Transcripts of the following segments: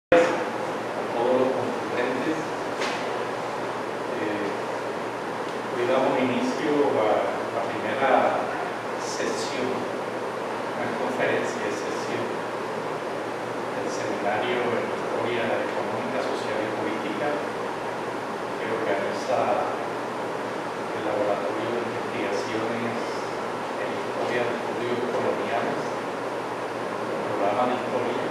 a todos los concurrentes. Hoy damos inicio a la primera sesión, una conferencia de sesión del Seminario en Historia Económica, Social y Política que organiza el Laboratorio de Investigaciones en Historia de Estudios Coloniales, el programa de Historia,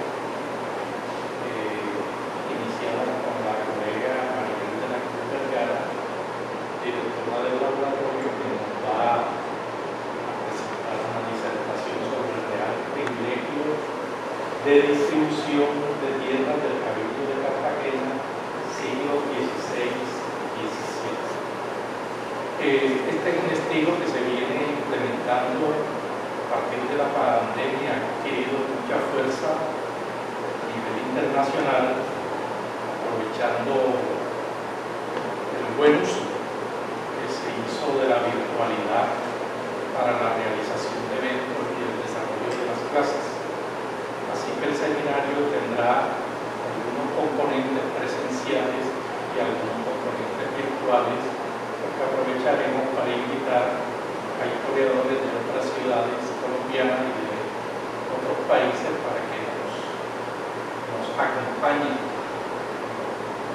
iniciada con la colega Maribel de la Cruz Vergara, directora del laboratorio, que nos va a presentar una disertación sobre el real privilegio de distribución de tierras del Cabildo de Cartagena, siglos XVI y XVII. Este es un estilo que se viene implementando a partir de la pandemia, ha adquirido mucha fuerza a nivel internacional, aprovechando el buen uso que se hizo de la virtualidad para la realización de eventos y el desarrollo de las clases. Así que el seminario tendrá algunos componentes presenciales y algunos componentes virtuales, porque aprovecharemos para invitar a historiadores de otras ciudades colombianas y de otros países para que nos acompañen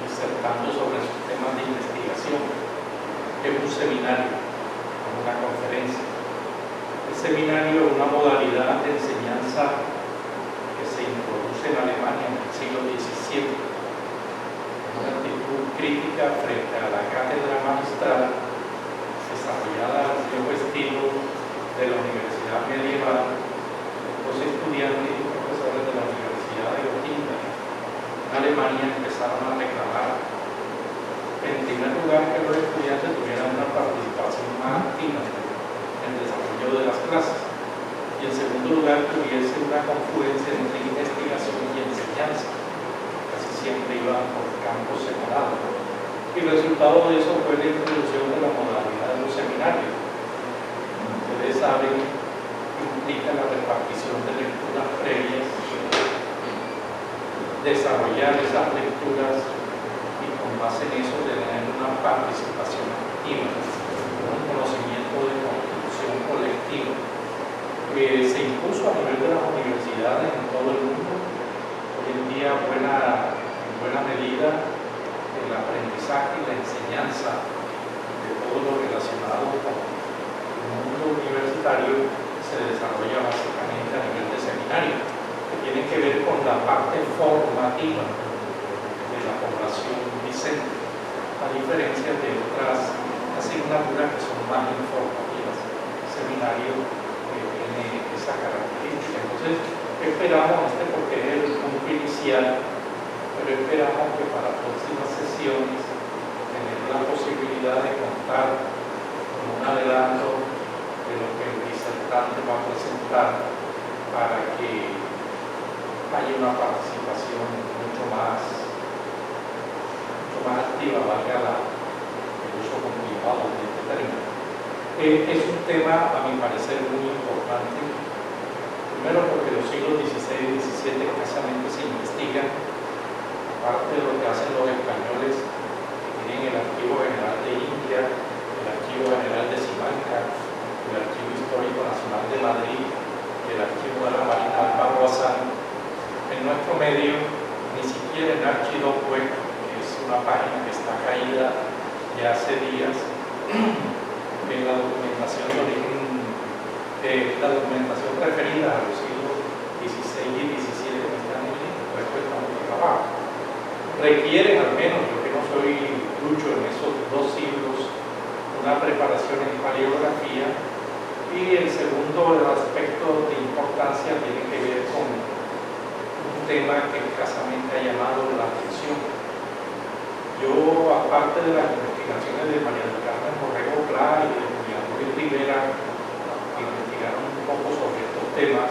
disertando sobre sus temas de investigación. Es un seminario, una conferencia. El seminario es una modalidad de enseñanza que se introduce en Alemania en el siglo XVII, una actitud crítica frente a la cátedra magistral desarrollada al viejo estilo de la universidad medieval. Los estudiantes y profesores de la Universidad de Gotinga en Alemania empezaron a reclamar, en primer lugar, que los estudiantes tuvieran una participación más activa en el desarrollo de las clases, y en segundo lugar, que hubiese una confluencia entre investigación y enseñanza. Casi siempre iban por campos separados, y el resultado de eso fue la introducción de la modalidad de los seminarios. Ustedes saben que implica la repartición de lecturas previas, desarrollar esas lecturas y con base en eso tener una participación activa, un conocimiento de construcción colectiva que se impuso a nivel de las universidades en todo el mundo. Hoy en día, en buena medida, el aprendizaje y la enseñanza de todo lo relacionado con el mundo universitario se desarrolla básicamente a nivel de seminario, que tiene que ver con la parte formativa de la población vicente, a diferencia de otras asignaturas que son más informativas. El seminario tiene esa característica. Entonces, esperamos, porque es el punto inicial, pero esperamos que para próximas sesiones tener la posibilidad de contar con un adelanto de lo que el disertante va a presentar para que haya una participación mucho más activa, valga el uso complicado de este término. Es un tema, a mi parecer, muy importante. Primero, porque los siglos XVI y XVII escasamente se investigan, aparte de lo que hacen los españoles, que tienen el Archivo General de India, el Archivo General de Simancas, el Archivo Histórico Nacional de Madrid, el Archivo de la Marina de Barbosa. En nuestro medio, ni siquiera en Archidoc Web, que es una página que está caída ya hace días, en la documentación de origen, la documentación referida a los siglos XVI y XVII que están en línea, pues cuesta mucho trabajo. Requieren, al menos, yo que no soy ducho en esos dos siglos, una preparación en paleografía. Y el segundo aspecto de importancia tiene que ver con un tema que escasamente ha llamado la atención. Yo, aparte de las investigaciones de María del Carmen Borrego Pla y de Julián Luis Rivera, que investigaron un poco sobre estos temas,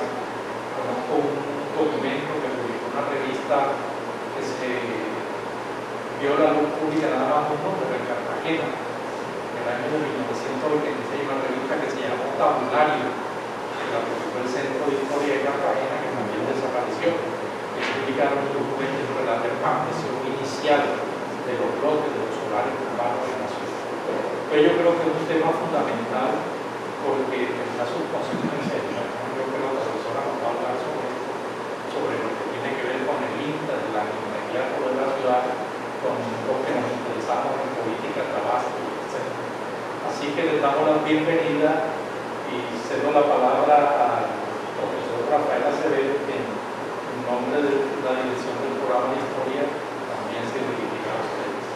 conozco un documento que publicó una revista que se vio la luz pública nada más un número en Cartagena, en el año de 1986, una revista que se llamó Tabulario, que la publicó el Centro de Historia de Cartagena, que también desapareció, que publicaron un documento sobre la bienvenida y cedo la palabra al profesor Rafael Acevedo, que en nombre de la dirección del programa de historia también se dirigirá a ustedes.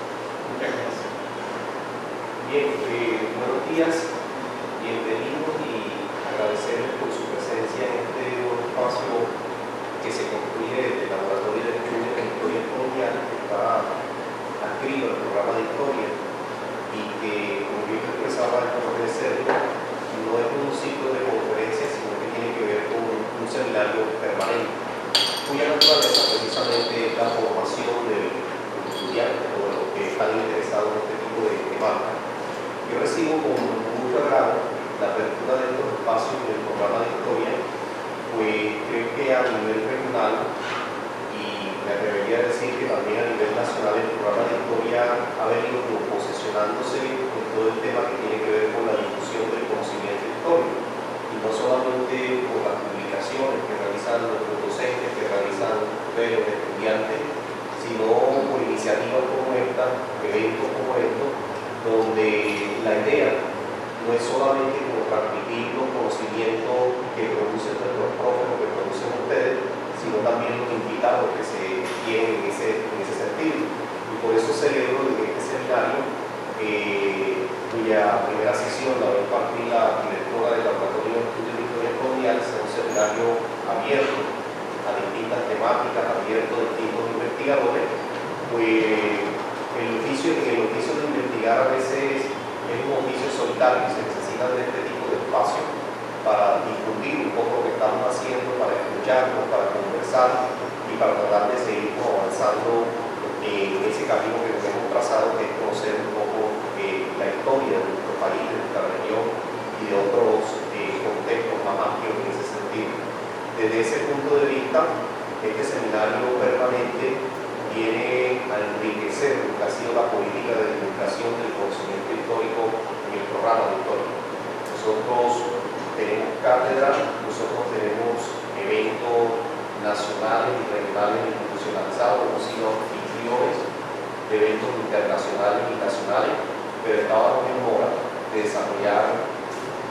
Muchas gracias. Bien, buenos días, bienvenidos y agradecerles por su presencia en este nuevo espacio que se construye desde el Laboratorio de Estudios de Historia Colonial, que está adscrito al programa de historia y que, como yo expresaba antes de serlo, no es un ciclo de conferencias, sino que tiene que ver con un seminario permanente, cuya naturaleza precisamente es la formación del estudiante o de los que están interesados en este tipo de temática. Yo recibo con mucho agrado la apertura de estos espacios del programa de historia, pues creo que a nivel regional y me atrevería a decir que también a nivel nacional el programa de historia ha venido como posicionándose en todo el tema que tiene que ver con la difusión del conocimiento histórico, y no solamente por las publicaciones que realizan los docentes, que realizan los estudiantes, sino por iniciativas como esta, eventos como estos, donde la idea no es solamente como transmitir los conocimientos que producen nuestros profes o que producen ustedes, sino también los invitados que se tienen en ese sentido. Y por eso celebro en este seminario, cuya primera sesión la va a impartir la directora del Laboratorio de Estudios de Historia Colonial, sea un seminario abierto a distintas temáticas, abierto a distintos investigadores. Pues el oficio de investigar a veces es un oficio solitario y se necesita de este tipo de espacio para difundir un poco lo que estamos haciendo, para escucharnos, para conversar y para tratar de seguir avanzando en ese camino que nos hemos trazado, que es conocer un poco la historia de nuestro país, de nuestra región y de otros contextos más amplios en ese sentido. Desde ese punto de vista, este seminario permanente viene a enriquecer lo que ha sido la política de divulgación del conocimiento histórico en el programa de historia. Nosotros tenemos cátedra, nosotros tenemos eventos nacionales y regionales institucionalizados, hemos sido anfitriones de eventos internacionales y nacionales, pero estábamos en hora de desarrollar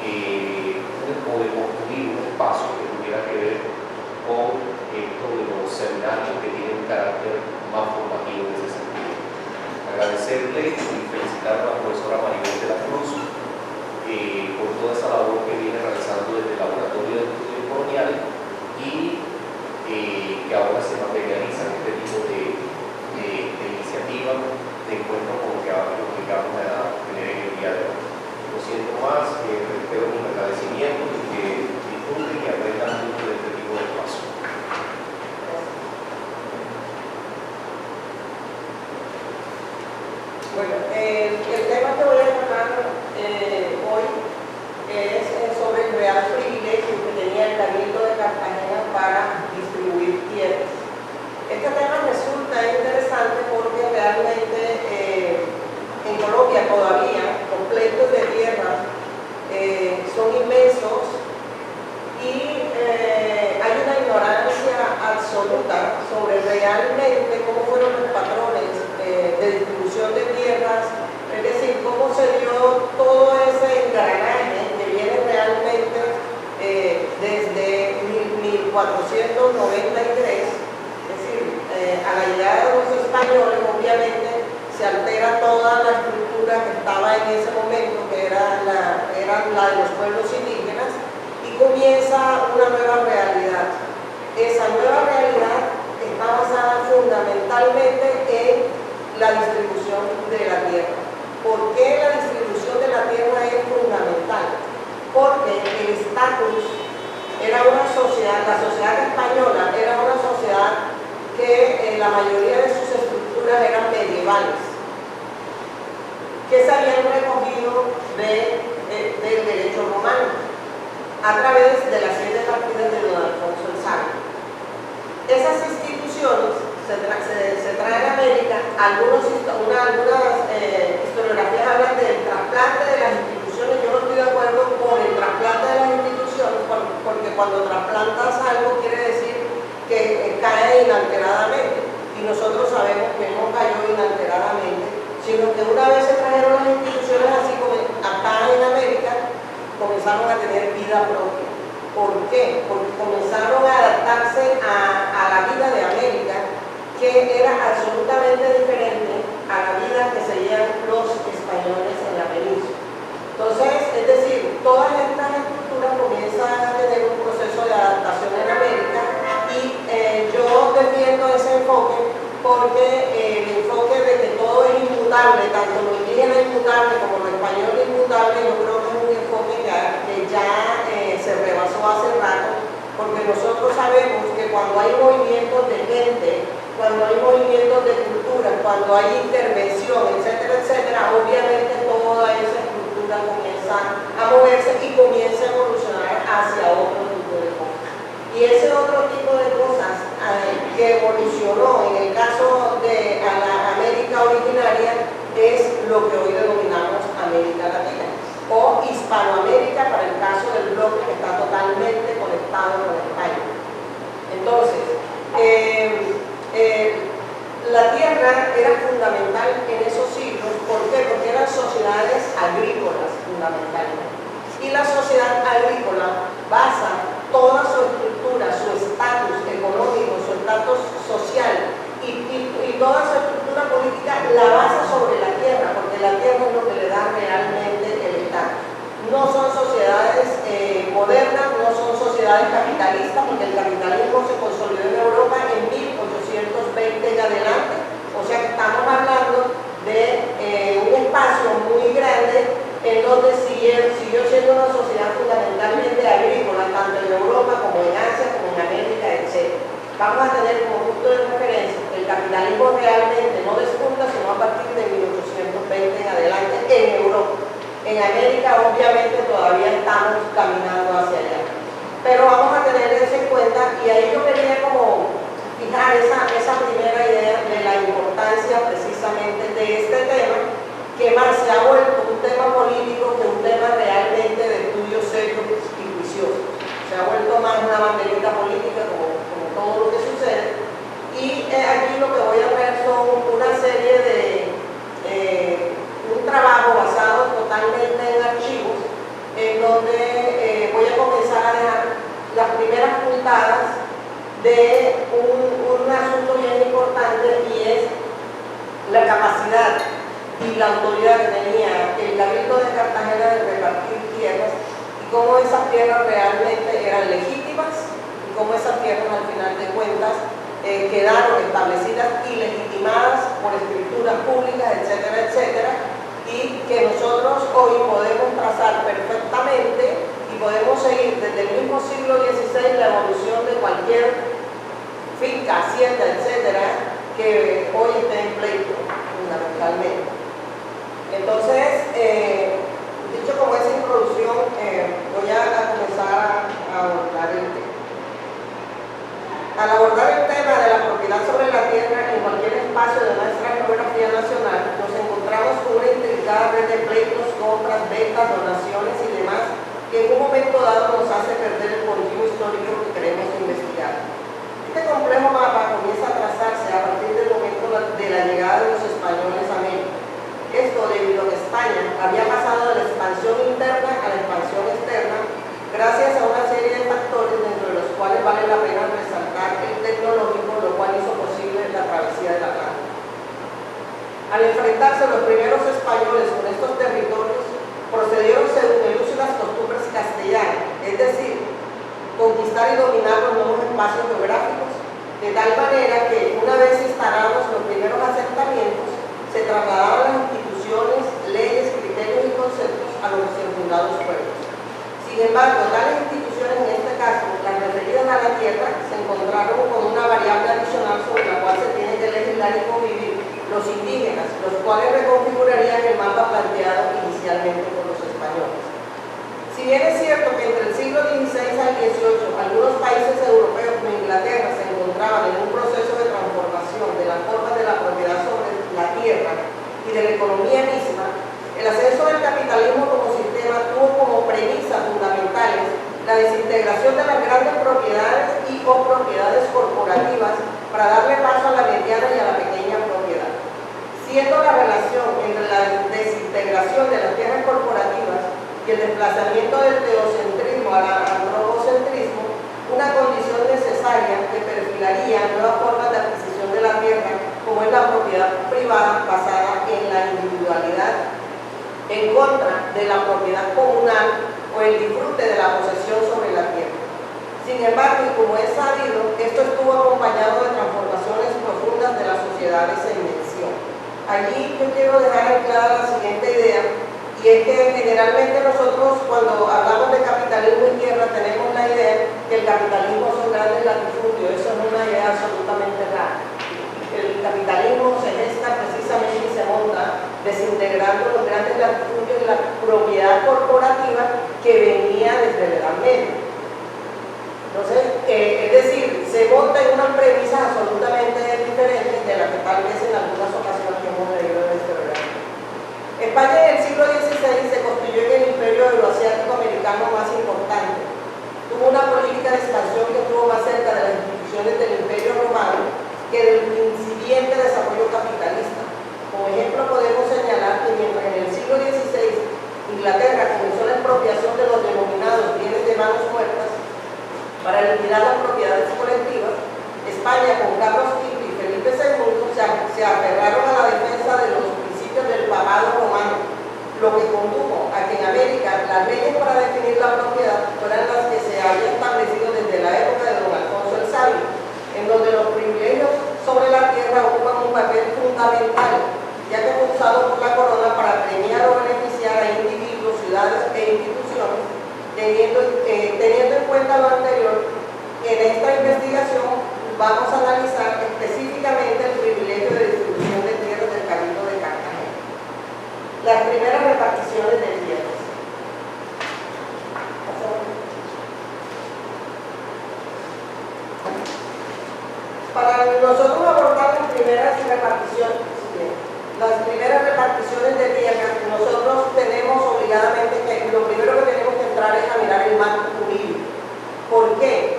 o de construir un espacio que tuviera que ver con esto de los seminarios que tienen un carácter más formativo en ese sentido. Agradecerle y felicitar a la profesora Maribel de la Cruz por toda esa labor que viene realizando desde el Laboratorio de Estudios Coloniales y que ahora se materializa en este tipo de iniciativas de encuentro como que vamos a tener en el día de hoy. Lo siento más, reitero mis agradecimientos y que disfruten y aprendan mucho de este tipo de espacio. Bueno, el tema que voy a tratar hoy es sobre el real privilegio que tenía el Cabildo de Cartagena para distribuir tierras. Este tema resulta interesante porque realmente en Colombia todavía completos de tierras son inmensos y hay una ignorancia absoluta sobre realmente cómo fueron los patrones de distribución de tierras, es decir, cómo se dio todo ese engranaje que viene realmente desde 1493, es decir, a la llegada de los españoles obviamente se altera toda la estructura que estaba en ese momento, que era la de los pueblos indígenas, y comienza una nueva realidad. Esa nueva realidad está basada fundamentalmente en la distribución de la tierra. ¿Por qué la distribución de la tierra es fundamental? Porque el estatus era una sociedad, la sociedad española era una sociedad que la mayoría de sus estructuras eran medievales, que se habían recogido del derecho romano a través de las 7 partidas de don Alfonso el Sabio. Esas instituciones se traen a América, algunas historiografías hablan del trasplante de las instituciones. Yo no estoy de acuerdo con el trasplante de las instituciones, porque cuando trasplantas algo quiere decir que cae inalteradamente, y nosotros sabemos que no cayó inalteradamente, sino que una vez se trajeron las instituciones así como acá en América, comenzaron a tener vida propia. ¿Por qué? Porque comenzaron a adaptarse a la vida de América, que era absolutamente diferente a la vida que seguían los españoles en la península. Entonces, es decir, todas estas estructuras comienzan a tener un proceso de adaptación en América y yo defiendo ese enfoque porque el enfoque de que todo es inmutable, tanto lo indígena es inmutable como lo español es inmutable, yo creo que es un enfoque que ya se rebasó hace rato, porque nosotros sabemos que cuando hay movimientos de gente, cuando hay movimientos de cultura, cuando hay intervención, etcétera, etcétera, obviamente toda esa estructura comienza a moverse y comienza a evolucionar hacia otro tipo de cosas. Y ese otro tipo de cosas que evolucionó en el caso de la América originaria es lo que hoy denominamos América Latina o Hispanoamérica para el caso del bloque que está totalmente conectado con España. Entonces, la tierra era fundamental en esos siglos. ¿Por qué? Porque eran sociedades agrícolas fundamentalmente. Y la sociedad agrícola basa toda su estructura, su estatus económico, su estatus social y toda su estructura política la basa sobre la tierra, porque la tierra es lo que le da realmente el estatus. No son sociedades modernas, no son sociedades capitalistas, porque el capitalismo se consolidó en Europa en 1820 y adelante, o sea que estamos hablando de un espacio muy grande en donde siguió siendo una sociedad fundamentalmente agrícola, tanto en Europa como en Asia, como en América, etc. Vamos a tener como punto de referencia que el capitalismo realmente no despunta sino a partir de 1820 en adelante en Europa. En América obviamente todavía estamos caminando hacia allá. Pero vamos a tener eso en cuenta y ahí yo quería como fijar esa primera idea de la importancia precisamente de este tema, que más se ha vuelto un tema político que un tema realmente de estudio serio y juicioso. Se ha vuelto más una banderita política como todo lo que sucede. Y aquí lo que voy a traer son una serie de un trabajo basado totalmente en archivos, en donde voy a comenzar a dejar las primeras puntadas de un asunto bien importante, y es la capacidad y la autoridad que tenía el Cabildo de Cartagena de repartir tierras y cómo esas tierras realmente eran legítimas y cómo esas tierras al final de cuentas quedaron establecidas y legitimadas por escrituras públicas, etcétera, etcétera, y que nosotros hoy podemos trazar perfectamente y podemos seguir desde el mismo siglo XVI la evolución de cualquier finca, hacienda, etcétera, que hoy esté en pleito fundamentalmente. Entonces, dicho como esa introducción, voy a comenzar a abordar el tema. Al abordar el tema de la propiedad sobre la tierra en cualquier espacio de nuestra geografía nacional, nos encontramos con una intrincada red de pleitos, compras, ventas, donaciones y demás, que en un momento dado nos hace perder el continuo histórico que queremos investigar. Este complejo mapa comienza a trazarse a partir del momento de la llegada de los españoles a América. Esto debido a que España había pasado de la expansión interna a la expansión externa gracias a una serie de factores dentro de los cuales vale la pena resaltar el tecnológico, lo cual hizo posible la travesía del Atlántico. Al enfrentarse los primeros españoles con estos territorios, procedieron según el uso y las costumbres castellanas, es decir, conquistar y dominar los nuevos espacios geográficos, de tal manera que una vez instalados los primeros asentamientos, se trasladaban las instituciones, leyes, criterios y conceptos a los recién fundados pueblos. Sin embargo, tales instituciones, en este caso, las referidas a la tierra, se encontraron con una variable adicional sobre la cual se tiene que legislar y convivir los indígenas, los cuales reconfigurarían el mapa planteado inicialmente por los españoles. Si bien es cierto que entre el siglo XVI al XVIII algunos países europeos como Inglaterra se encontraban en un proceso de transformación de las formas de la propiedad sobre la tierra y de la economía misma, el ascenso del capitalismo como sistema tuvo como premisas fundamentales la desintegración de las grandes propiedades y o propiedades corporativas para darle paso a la mediana y a la pequeña propiedad. Siendo la relación entre la desintegración de las tierras corporativas y el desplazamiento del teocentrismo al antropocentrismo, una condición necesaria que perfilaría nuevas formas de adquisición de la tierra, como es la propiedad privada basada en la individualidad, en contra de la propiedad comunal o el disfrute de la posesión sobre la tierra. Sin embargo, y como es sabido, esto estuvo acompañado de transformaciones profundas de las sociedades en mención. Allí yo quiero dejar en clara la siguiente idea, y es que generalmente nosotros cuando hablamos de capitalismo y tierra tenemos la idea que el capitalismo son grandes latifundios. Eso es una idea absolutamente rara. El capitalismo se gesta precisamente y se monta desintegrando los grandes latifundios y la propiedad corporativa que venía desde la Edad Media. Entonces, es decir, se monta en unas premisas absolutamente diferentes de las que tal vez en algunas ocasiones hemos leído en este programa. España en el siglo XVI se constituyó en el imperio euroasiático americano más importante. Tuvo una política de expansión que estuvo más cerca de las instituciones del imperio romano que del incipiente desarrollo capitalista. Como ejemplo podemos señalar que mientras en el siglo XVI Inglaterra comenzó la expropiación de los denominados bienes de manos muertas para liquidar las propiedades colectivas, España con Carlos V y Felipe II se aferraron a la defensa de los principios del papado romano, lo que condujo a que en América las leyes para definir la propiedad fueran las que se habían establecido desde la época de don Alfonso el Sabio, en donde los privilegios sobre la tierra ocupan un papel fundamental, ya que fue usado por la corona para premiar o beneficiar a individuos, ciudades e instituciones. Teniendo en cuenta lo anterior, en esta investigación vamos a analizar específicamente el privilegio de distribución de tierras del Cabildo de Cartagena. Las primeras reparticiones de tierras. Para nosotros abordar las primeras reparticiones de tierras, nosotros tenemos obligadamente que, lo primero que tenemos que entrar es a mirar el marco jurídico. ¿Por qué?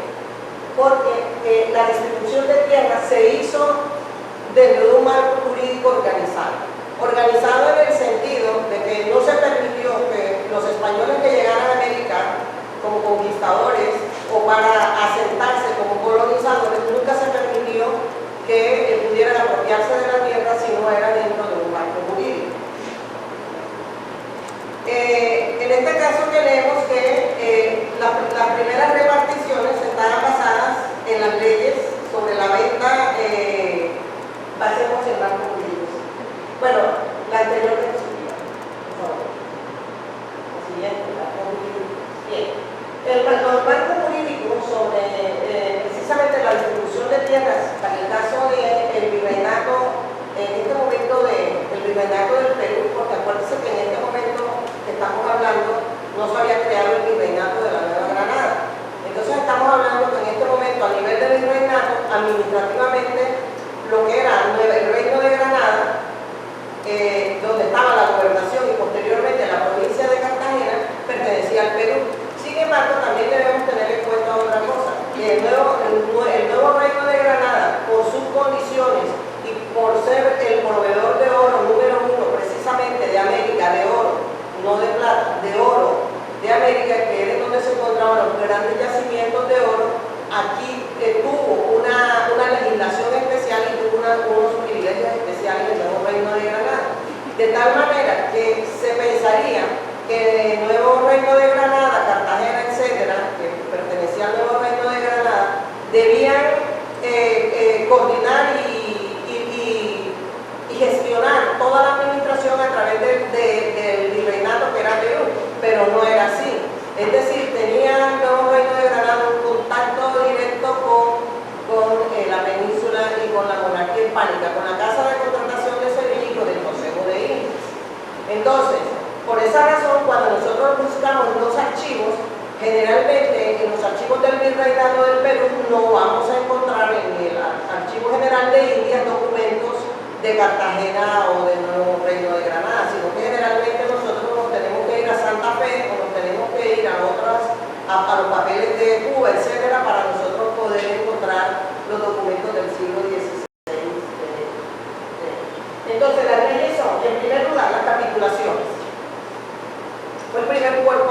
Porque la distribución de tierras se hizo dentro de un marco jurídico organizado. Organizado en el sentido de que no se permitió que los españoles que llegaran a América como conquistadores o para asentarse como colonizadores, nunca se permitió que pudieran apropiarse de la tierra si no era dentro de un marco jurídico. En este caso tenemos que las primeras reparticiones estaban basadas en las leyes sobre la venta, basemos en marco jurídico. Bueno, la anterior diapositiva, por favor. La siguiente, marco jurídico. Bien. Los marcos jurídicos sobre precisamente la distribución de tierras para el caso del virreinato, en este momento del virreinato del Perú, porque acuérdense que en este momento que estamos hablando no se había creado el virreinato de la Nueva Granada. Entonces estamos hablando que en este momento a nivel del virreinato, administrativamente, lo que era el Reino de Granada, donde estaba la gobernación y posteriormente la provincia de Cartagena, pertenecía al Perú. Sin embargo, también debemos tener en cuenta otra cosa, que el nuevo Reino de Granada, por sus condiciones y por ser el proveedor de oro número uno precisamente de América, de oro, no de plata, de oro de América, que es donde se encontraban los grandes yacimientos de oro, aquí tuvo una legislación especial y tuvo unos privilegios especiales en el nuevo Reino de Granada. De tal manera que se pensaría que el nuevo Reino de Granada, Cartagena, etcétera, que pertenecía al nuevo Reino de Granada, debían coordinar y gestionar toda la administración a través del virreinato que era Perú, pero no era así. Es decir, tenía el nuevo Reino de Granada un contacto directo con la península y con la monarquía hispánica, con la Casa de Contratación de Sevilla y con el Consejo de Indias. Entonces, por esa razón, cuando nosotros buscamos los archivos, generalmente en los archivos del Virreinato del Perú no vamos a encontrar en el Archivo General de Indias documentos de Cartagena o del nuevo Reino de Granada, sino que generalmente nosotros nos tenemos que ir a Santa Fe o nos tenemos que ir a los papeles de Cuba, etcétera, para nosotros poder encontrar los documentos del siglo XVI. Entonces, las leyes son, en primer lugar, las capitulaciones. Fue el primer puerto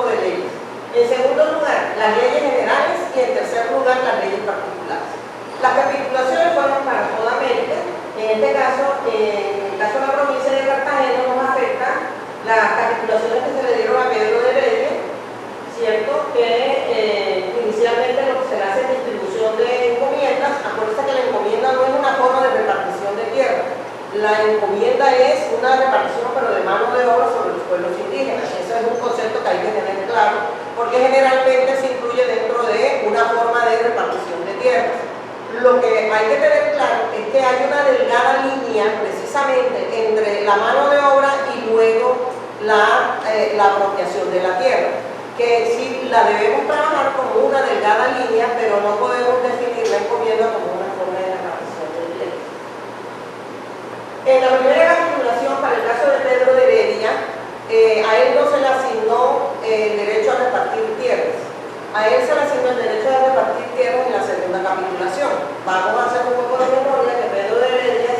En segundo lugar, las leyes generales y en tercer lugar, las leyes particulares. Las capitulaciones fueron para toda América. En este caso, en el caso de la provincia de Cartagena, nos afecta las capitulaciones que se le dieron a Pedro de Heredia, ¿cierto? Que inicialmente lo que se le hace es distribución de encomiendas. Acuérdense que la encomienda no es una forma de repartición de tierra. La encomienda es una repartición, pero de mano de obra sobre los pueblos indígenas. Ese es un concepto que hay que tener claro, porque generalmente se incluye dentro de una forma de repartición de tierras. Lo que hay que tener claro es que hay una delgada línea precisamente entre la mano de obra y luego la apropiación de la tierra, que sí la debemos trabajar como una delgada línea, pero no podemos definir la encomienda como una forma de repartición de tierra. En la primera capitulación, para el caso de Pedro de Heredia, a él no se le asignó el derecho a repartir tierras. A él se le asignó el derecho a repartir tierras en la segunda capitulación. Vamos a hacer un poco de memoria que Pedro de Heredia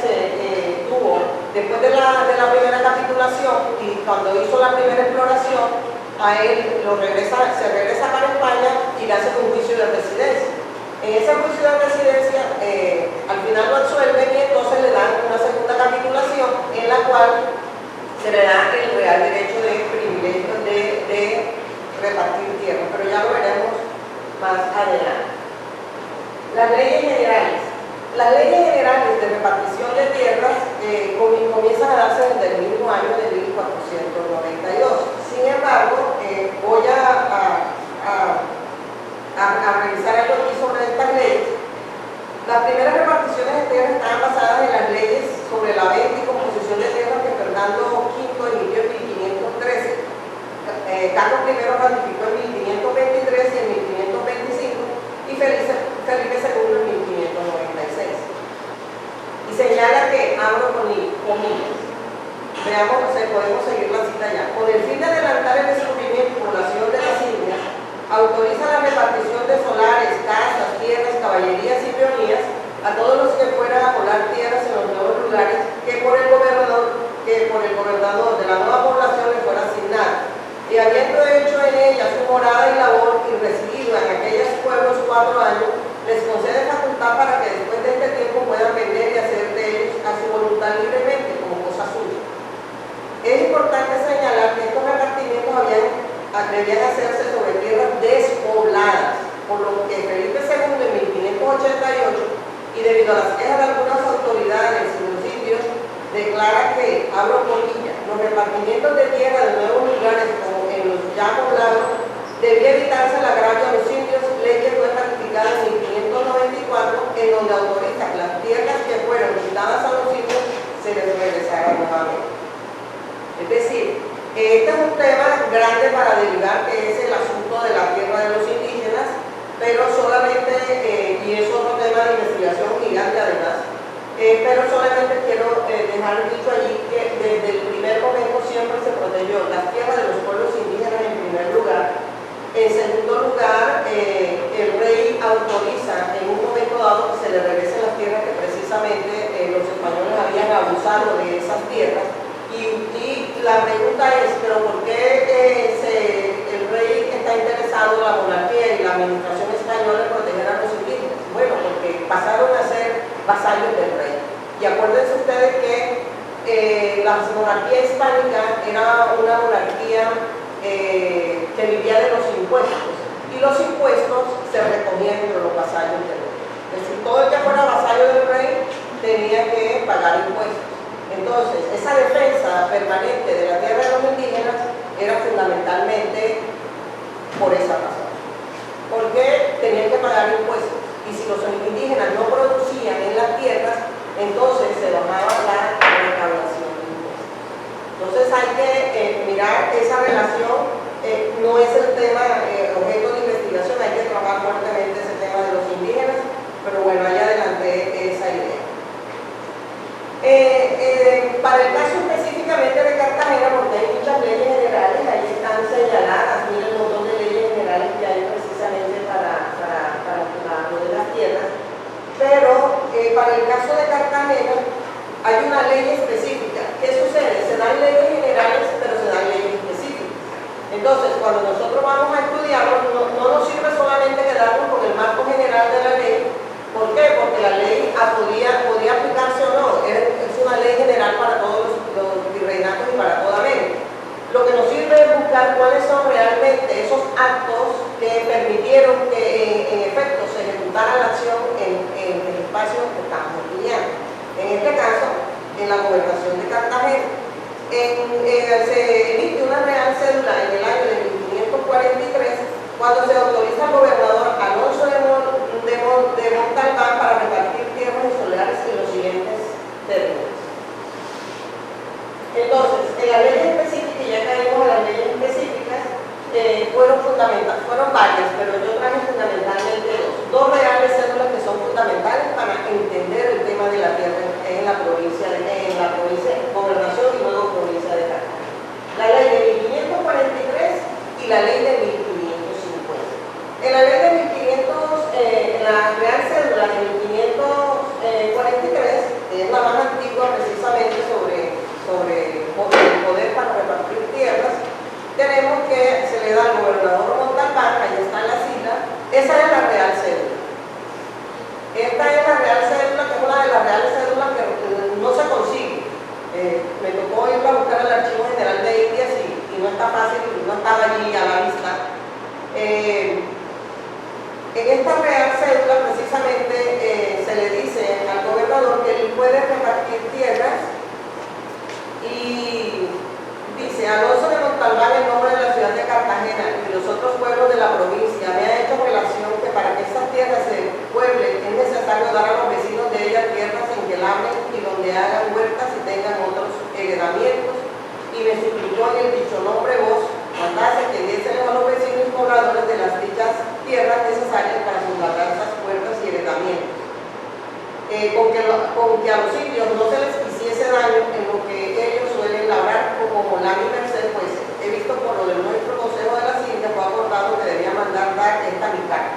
tuvo, después de la primera capitulación y cuando hizo la primera exploración, a él se regresa para España y le hacen un juicio de residencia. En ese juicio de residencia, al final lo absuelven y entonces le dan una segunda capitulación en la cual se le da el real derecho de privilegio de repartir tierra, pero ya lo veremos más adelante. Las leyes generales. Las leyes generales de repartición de tierras comienzan a darse desde el mismo año de 1492. Sin embargo, voy a revisar algo aquí sobre estas leyes. Las primeras reparticiones de tierras estaban basadas en las leyes sobre la venta y composición de tierras que Fernando V emitió en 1513. Carlos I ratificó en 1523 y en 1525 y Felipe II en 1596. Y señala que, abro comillas, veamos, podemos seguir la cita ya. Con el fin de adelantar el descubrimiento y población de las Indias, autoriza la repartición de solares, casas, tierras, caballerías y peonías a todos los que fueran a poblar tierras en los nuevos lugares que por el gobernador de la nueva población le fuera asignada. Y habiendo hecho en ella su morada y labor y residido en aquellos pueblos 4 años, les concede facultad para que después de este tiempo puedan vender y hacer de ellos a su voluntad libremente, como cosa suya. Es importante señalar que estos repartimientos debían hacerse sobre tierras despobladas, por lo que Felipe II en 1588, y debido a las quejas de algunas autoridades y los indios, declara que, abro comillas, los repartimientos de tierra de nuevos lugares como en los ya poblados debía evitarse el agravio a los indios, ley que fue ratificada en 1594, en donde autoriza que las tierras que fueron quitadas a los indios se les regresaran nuevamente. Es decir, este es un tema grande para derivar, que es el asunto de la tierra de los indígenas, pero solamente, y es otro tema de investigación gigante además, pero solamente quiero dejar dicho allí que desde el primer momento siempre se protegió las tierras de los pueblos indígenas en primer lugar. En segundo lugar, el rey autoriza en un momento dado que se le regresen las tierras que precisamente los españoles habían abusado de esas tierras. Y la pregunta es, ¿pero por qué el rey está interesado en la monarquía y la administración española en proteger a los indígenas? Bueno, porque pasaron a ser vasallos del rey. Y acuérdense ustedes que la monarquía hispánica era una monarquía que vivía de los impuestos, y los impuestos se recogían entre los vasallos del rey. Es decir, todo el que fuera vasallo del rey tenía que pagar impuestos. Entonces, esa defensa permanente de la tierra de los indígenas era fundamentalmente por esa razón, porque tenían que pagar impuestos, y si los indígenas no producían en las tierras, entonces se bajaba la recaudación de impuestos. Entonces hay que mirar esa relación, no es el tema objeto de investigación, hay que trabajar fuertemente ese tema de los indígenas, pero bueno, ahí adelanté esa idea. Para el caso específicamente de Cartagena, porque hay muchas leyes generales, ahí están señaladas, miren el montón de leyes generales que hay precisamente para lo de las tierras, pero para el caso de Cartagena hay una ley específica. ¿Qué sucede? Se dan leyes generales, pero se dan leyes específicas. Entonces, cuando nosotros vamos a estudiarlo, no nos sirve solamente quedarnos con el marco general de la ley. ¿Por qué? Porque la ley podía aplicarse o no. Es una ley general para todos los virreinatos y para toda América. Lo que nos sirve es buscar cuáles son realmente esos actos que permitieron que en efecto se ejecutara la acción en el espacio que estamos estudiando. En este caso, en la gobernación de Cartagena. Se emite una real cédula en el año de 1543 cuando se autoriza al gobernador Alonso de Montalbán para repartir tierras y solares en los siguientes términos. Entonces, en las leyes específicas, y ya caímos a las leyes específicas, fueron varias, pero yo traje fundamentalmente dos reales cédulas que son fundamentales para entender el tema de la tierra en la provincia, gobernación y luego provincia de Cartagena. La ley de 1543 y la ley de 1550. En la ley de 1500, en la real cédula de 1543, que es la más antigua precisamente sobre el poder para repartir tierras, tenemos que se le da al gobernador Montalbán, ahí está en la sigla, esa es la real cédula. Esta es la real cédula, que es una de las reales cédulas que no se consigue. Me tocó ir a buscar el Archivo General de Indias y no está fácil, no estaba allí a la vista. En esta real cédula precisamente se le dice al gobernador que él puede repartir tierras y dice: Alonso de Montalbán, en nombre de la ciudad de Cartagena y los otros pueblos de la provincia, me ha hecho relación que para que estas tierras se pueblen es necesario dar a los vecinos de ellas tierras en que labren y donde hagan huertas y tengan otros heredamientos, y me suplicó en el dicho nombre vos mandase que diésemos a los vecinos y pobladores de las dichas tierras necesarias para sus labranzas, huertas y heredamientos. Con que a los indios no se les hiciese daño en lo que ellos suelen labrar, como la mi merced, pues he visto por lo del nuestro Consejo de las Indias, fue acordado que debía mandar dar esta mi carta.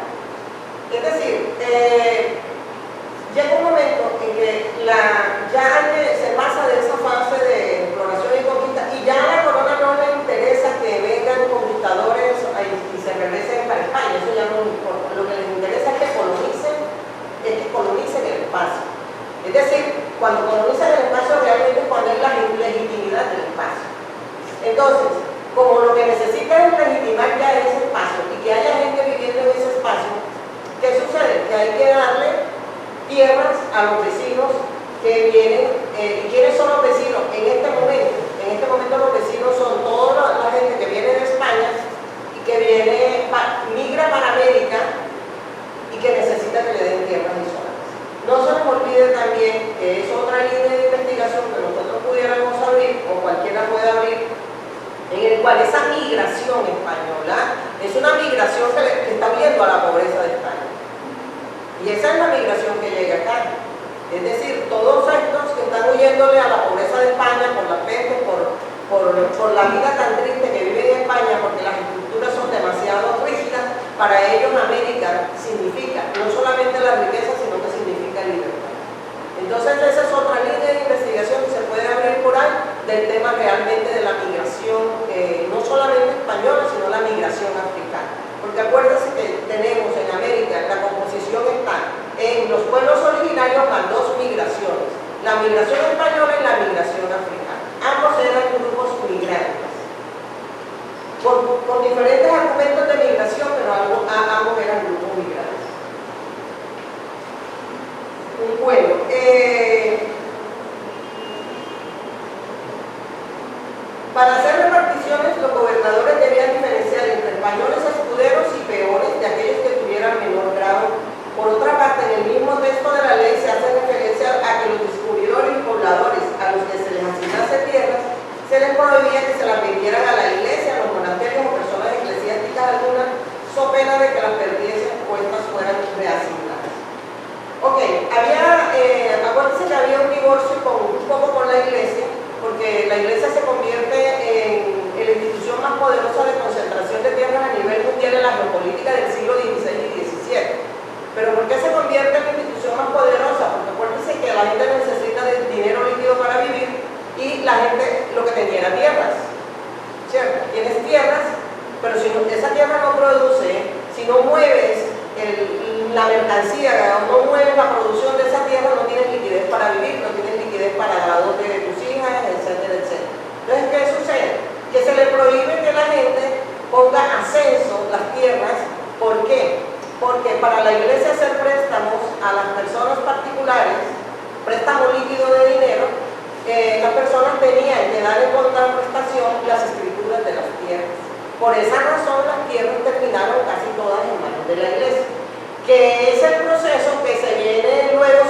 Es decir, llega un momento en que se pasa de esa fase de exploración y conquista, y ya a la corona no le interesa que vengan conquistadores y se regresen para España. Eso ya no importa. Lo que les interesa es que colonicen el espacio. Es decir, cuando colonicen el espacio realmente es cuando hay la legitimidad del espacio. Entonces, como lo que necesita es legitimar ya ese espacio y que haya gente viviendo en ese espacio, ¿qué sucede? Que hay que darle tierras a los vecinos que vienen. ¿Quiénes son los vecinos? En este momento los vecinos son toda la gente que viene de España y que migra para América y que necesita que le den tierras y solares. No se nos olvide también que es otra línea de investigación que nosotros pudiéramos abrir, o cualquiera puede abrir, en el cual esa migración española es una migración que está huyendo a la pobreza de España. Y esa es la migración que llega acá. Es decir, todos estos que están huyéndole a la pobreza de España por la peste, por la vida tan triste que viven en España, porque las estructuras son demasiado rígidas, para ellos América significa no solamente la riqueza, sino que significa libertad. Entonces esa es otra línea de investigación que se puede abrir por ahí del tema realmente de la migración, no solamente española, sino la migración africana. Porque acuérdense que tenemos en América, la composición está en los pueblos originarios las dos migraciones, la migración española y la migración africana. Ambos eran grupos migrantes, con diferentes argumentos de migración, pero ambos eran grupos migrantes. Bueno, para hacer reparticiones, los gobernadores debían diferenciar entre españoles escuderos y peones de aquellos que tuvieran menor grado. Por otra parte, en el mismo texto de la ley se hace referencia a que los descubridores y pobladores a los que se les asignase tierras, se les prohibía que se las vendieran a la iglesia, a los monasterios o personas eclesiásticas algunas, so pena de que las perdiesen o estas fueran reasignadas. Ok, acuérdense que había un divorcio un poco con la iglesia, porque la iglesia se convierte en la institución más poderosa de concentración de tierras a nivel mundial en la geopolítica del siglo XVI y XVII. Pero ¿por qué se convierte en la institución más poderosa? Porque acuérdense que la gente necesita de dinero líquido para vivir y la gente lo que tenía era tierras, ¿cierto? Tienes tierras si esa tierra no produce, si no mueves la mercancía, no mueves la producción de esa tierra, no tienes liquidez para vivir, no tienes liquidez para la dote de tus hijas, etcétera, etcétera. Entonces, ¿qué sucede? Que se le prohíbe que la gente ponga a censo las tierras. ¿Por qué? Porque para la iglesia hacer préstamos a las personas particulares, préstamo líquido de dinero, las personas tenían que dar en contraprestación las escrituras de las tierras. Por esa razón las tierras terminaron casi todas en manos de la iglesia, que es el proceso que se viene luego,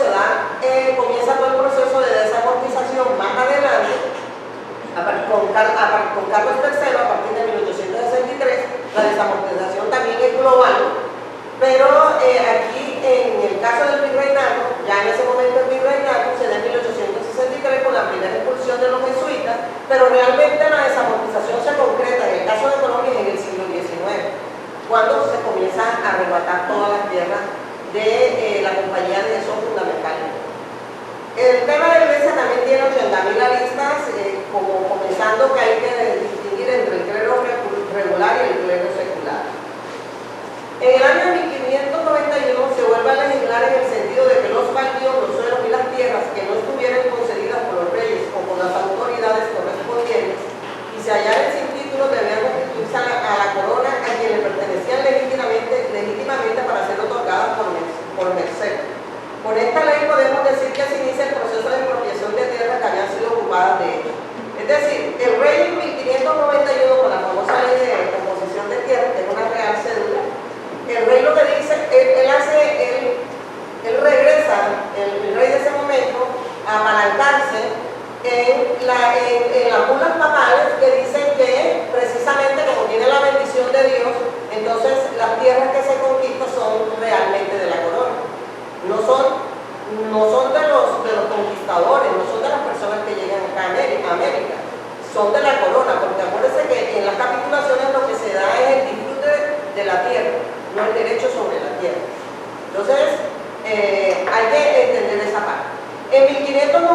comienza todo el proceso de desamortización más adelante, con Carlos III a partir de 1863. La desamortización también es global, pero aquí en el caso del virreinato, ya en ese momento el virreinato se da en 1863 con la primera expulsión de los jesuitas, pero realmente la desamortización se concreta en el caso de Colombia en el siglo XIX, cuando se comienzan a arrebatar todas las tierras de la Compañía de Jesús fundamentalmente. El tema de la iglesia también tiene 80.000 aristas, como comenzando que hay que distinguir entre el clero regular y el clero secular. En el año 1591 se vuelve a legislar en el sentido de que los baldíos, los suelos y las tierras que no estuvieran concedidas por los reyes o por las autoridades correspondientes y se hallaran sin título debían restituirse a la corona a quien le pertenecían legítimamente para ser otorgadas por merced. Con esta ley podemos decir que se inicia el proceso de expropiación de tierras que habían sido ocupadas de ellos. Es decir, el rey en 1591 con la famosa ley de composición de tierras, que es una real cédula, el rey lo que dice, él regresa, el rey de ese momento, a apalancarse en las bulas papales que dicen que precisamente como tiene la bendición de Dios, entonces las tierras que se conquistan son realmente de la corona. No son de los conquistadores, no son de las personas que llegan acá a América, son de la corona, porque acuérdense que en las capitulaciones lo que se da es el disfrute de la tierra, no el derecho sobre la tierra. Entonces, hay que entender esa parte. En 1591,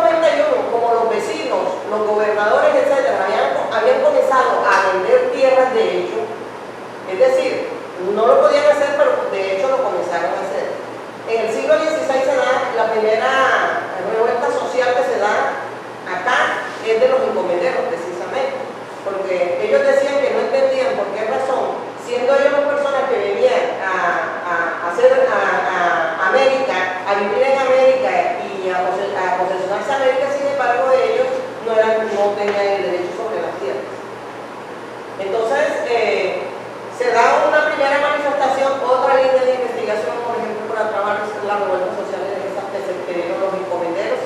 como los vecinos, los gobernadores, etcétera, habían comenzado a vender tierras de hecho, es decir, no lo podían hacer, pero de hecho lo comenzaron a hacer. En el siglo XVI se da la primera revuelta social que se da acá, es de los encomenderos precisamente, porque ellos decían que no entendían por qué razón, siendo ellos las personas que venían a América, a vivir en América y a posesionarse a América, sin embargo ellos no tenían el derecho sobre las tierras. Entonces se da una primera manifestación, otra línea de investigación, por ejemplo, para trabajar las revueltas sociales que dieron los encomenderos.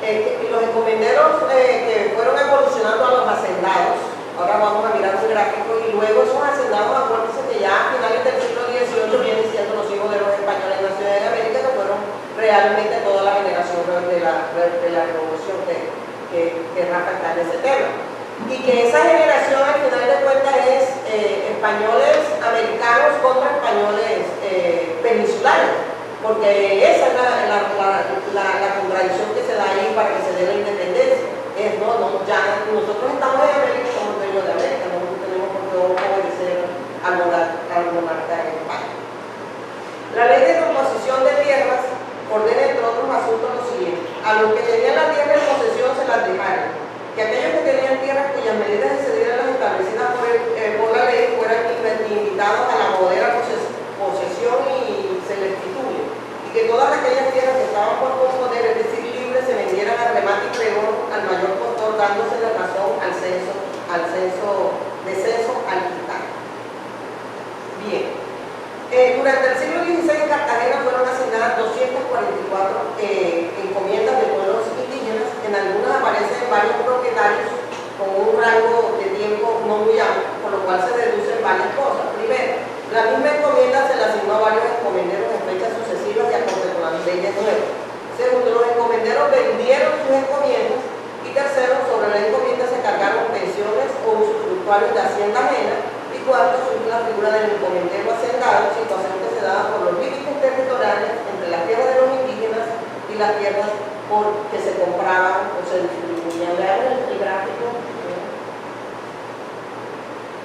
Y los encomenderos que fueron evolucionando a los hacendados. Ahora vamos a mirar un gráfico y luego esos hacendados, acuérdense que ya a finales del siglo XVIII vienen siendo los hijos de los españoles nacidos en América, que fueron realmente toda la generación de la revolución que Rafa está en ese tema. Y que esa generación al final de cuentas es españoles americanos contra españoles peninsulares, porque esa es la contradicción que se da ahí para que se dé la independencia. Ya nosotros estamos en América, somos dueños de América, no tenemos por qué obedecer al monarca en España. La ley de composición de tierras ordena entre otros asuntos lo siguiente: a los que tenían la tierra en posesión se las dejaron, que aquellos que tenían tierras cuyas medidas excedieran las establecidas por la ley fueran invitados a la modera posesión y se les titule, y que todas aquellas tierras que estaban por componer, es decir, libres, se vendieran a remate y pregón al mayor postor, dándose la razón al censo al quitar. Bien. Durante el siglo XVI en Cartagena fueron asignadas 244 encomiendas de pueblos indígenas. En algunas aparecen varios propietarios con un rango de tiempo no muy amplio, por lo cual se deducen varias cosas. Primero, la misma encomienda se le asignó a varios encomenderos en fechas sucesivas y acorde con las leyes nuevas. Segundo, los encomenderos vendieron sus encomiendas. Y tercero, sobre la encomienda se cargaron pensiones o usufructuarios de hacienda ajena. Y cuarto, surge la figura del encomendero hacendado, situación que se daba por los límites territoriales entre las tierras de los indígenas y las tierras que se compraban o se distribuían. Vean el gráfico.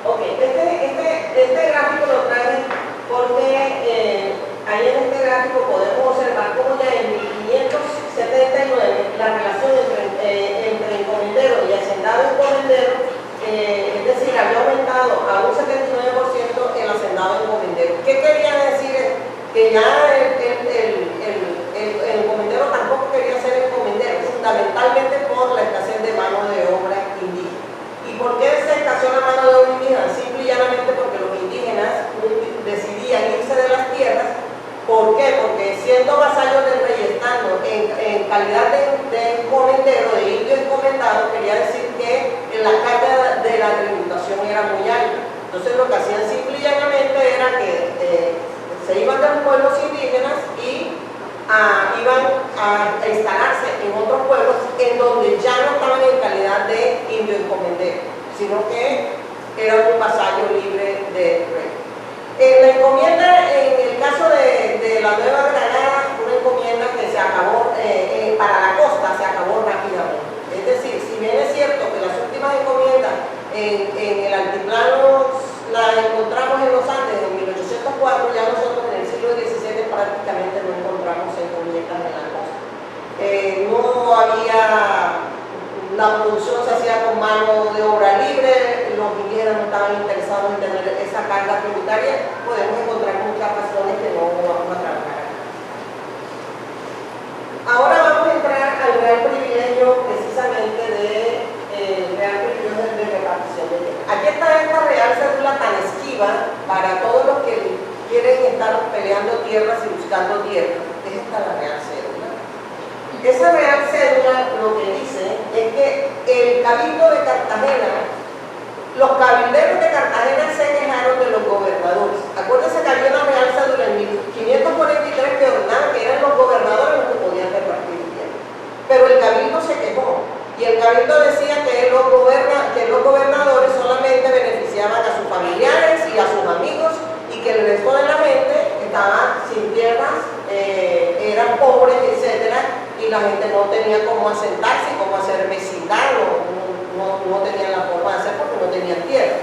Ok, este este gráfico lo traje porque ahí en este gráfico podemos observar cómo ya en 1579 la relación entre encomendero y hacendado encomendero, es decir, había aumentado a un 79% el hacendado encomendero. ¿Qué quería decir? Que ya el encomendero tampoco quería ser encomendero, fundamentalmente por la escasez de mano de obra indígena. ¿Y por qué se escaseó la mano de obra indígena? Simple y llanamente porque los indígenas decidían irse de las tierras. ¿Por qué? Porque siendo vasallos del rey, estando en calidad de encomendero, de indio encomendado, quería decir que la carga de la tributación era muy alta. Entonces lo que hacían simple y llanamente era que se iban de los pueblos indígenas y iban a instalarse en otros pueblos en donde ya no estaban en calidad de indio encomendero, sino que era un vasallo libre del rey. La encomienda, en el caso de la Nueva Granada, una encomienda que se acabó para la costa, se acabó rápidamente. Es decir, si bien es cierto que las últimas encomiendas en el altiplano la encontramos en los Andes en 1804, ya nosotros en el siglo XVII prácticamente no encontramos encomiendas en la costa. No había, la producción se hacía con mano de obra libre, los indígenas no estaban interesados en tener esa carga tributaria. Podemos encontrar muchas razones que no vamos a trabajar. Ahora vamos a entrar al real privilegio precisamente real privilegio de repartición de tierra. Aquí está esta real cédula tan esquiva para todos los que quieren estar peleando tierras y buscando tierras. Es esta la real cédula. Esa real cédula lo que dice es que el Cabildo de Cartagena, los cabilderos de Cartagena se quejaron de los gobernadores. Acuérdense que había una real cédula en 1543 que ordenaba que eran los gobernadores los que podían repartir tierra. Pero el Cabildo se quejó y el Cabildo decía que los gobernadores solamente beneficiaban a sus familiares y a sus amigos y que el resto de la gente estaba sin tierras, eran pobres, etcétera, y la gente no tenía cómo asentarse, cómo hacer vecindad, no tenían la forma de hacer porque no tenían tierra.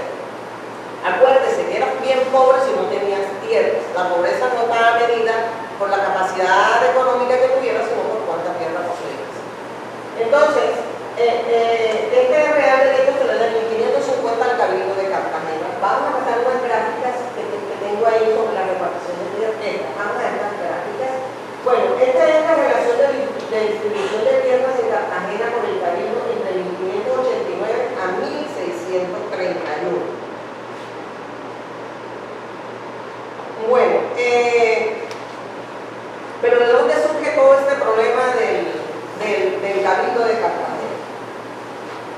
Acuérdese que eras bien pobre si no tenías tierras. La pobreza no estaba medida por la capacidad económica que tuvieras, sino por cuánta tierra poseías. Entonces, este Real Derecho se le da en 1550 al Cabildo de Cartagena. Vamos a pasar unas gráficas que tengo ahí sobre la repartición de tierras. Vamos a ver las gráficas. Bueno, esta es la relación de distribución de tierras en Cartagena por el Cabildo entre 1589 a 1631. Bueno, pero ¿de dónde surge todo este problema del Cabildo de Cartagena?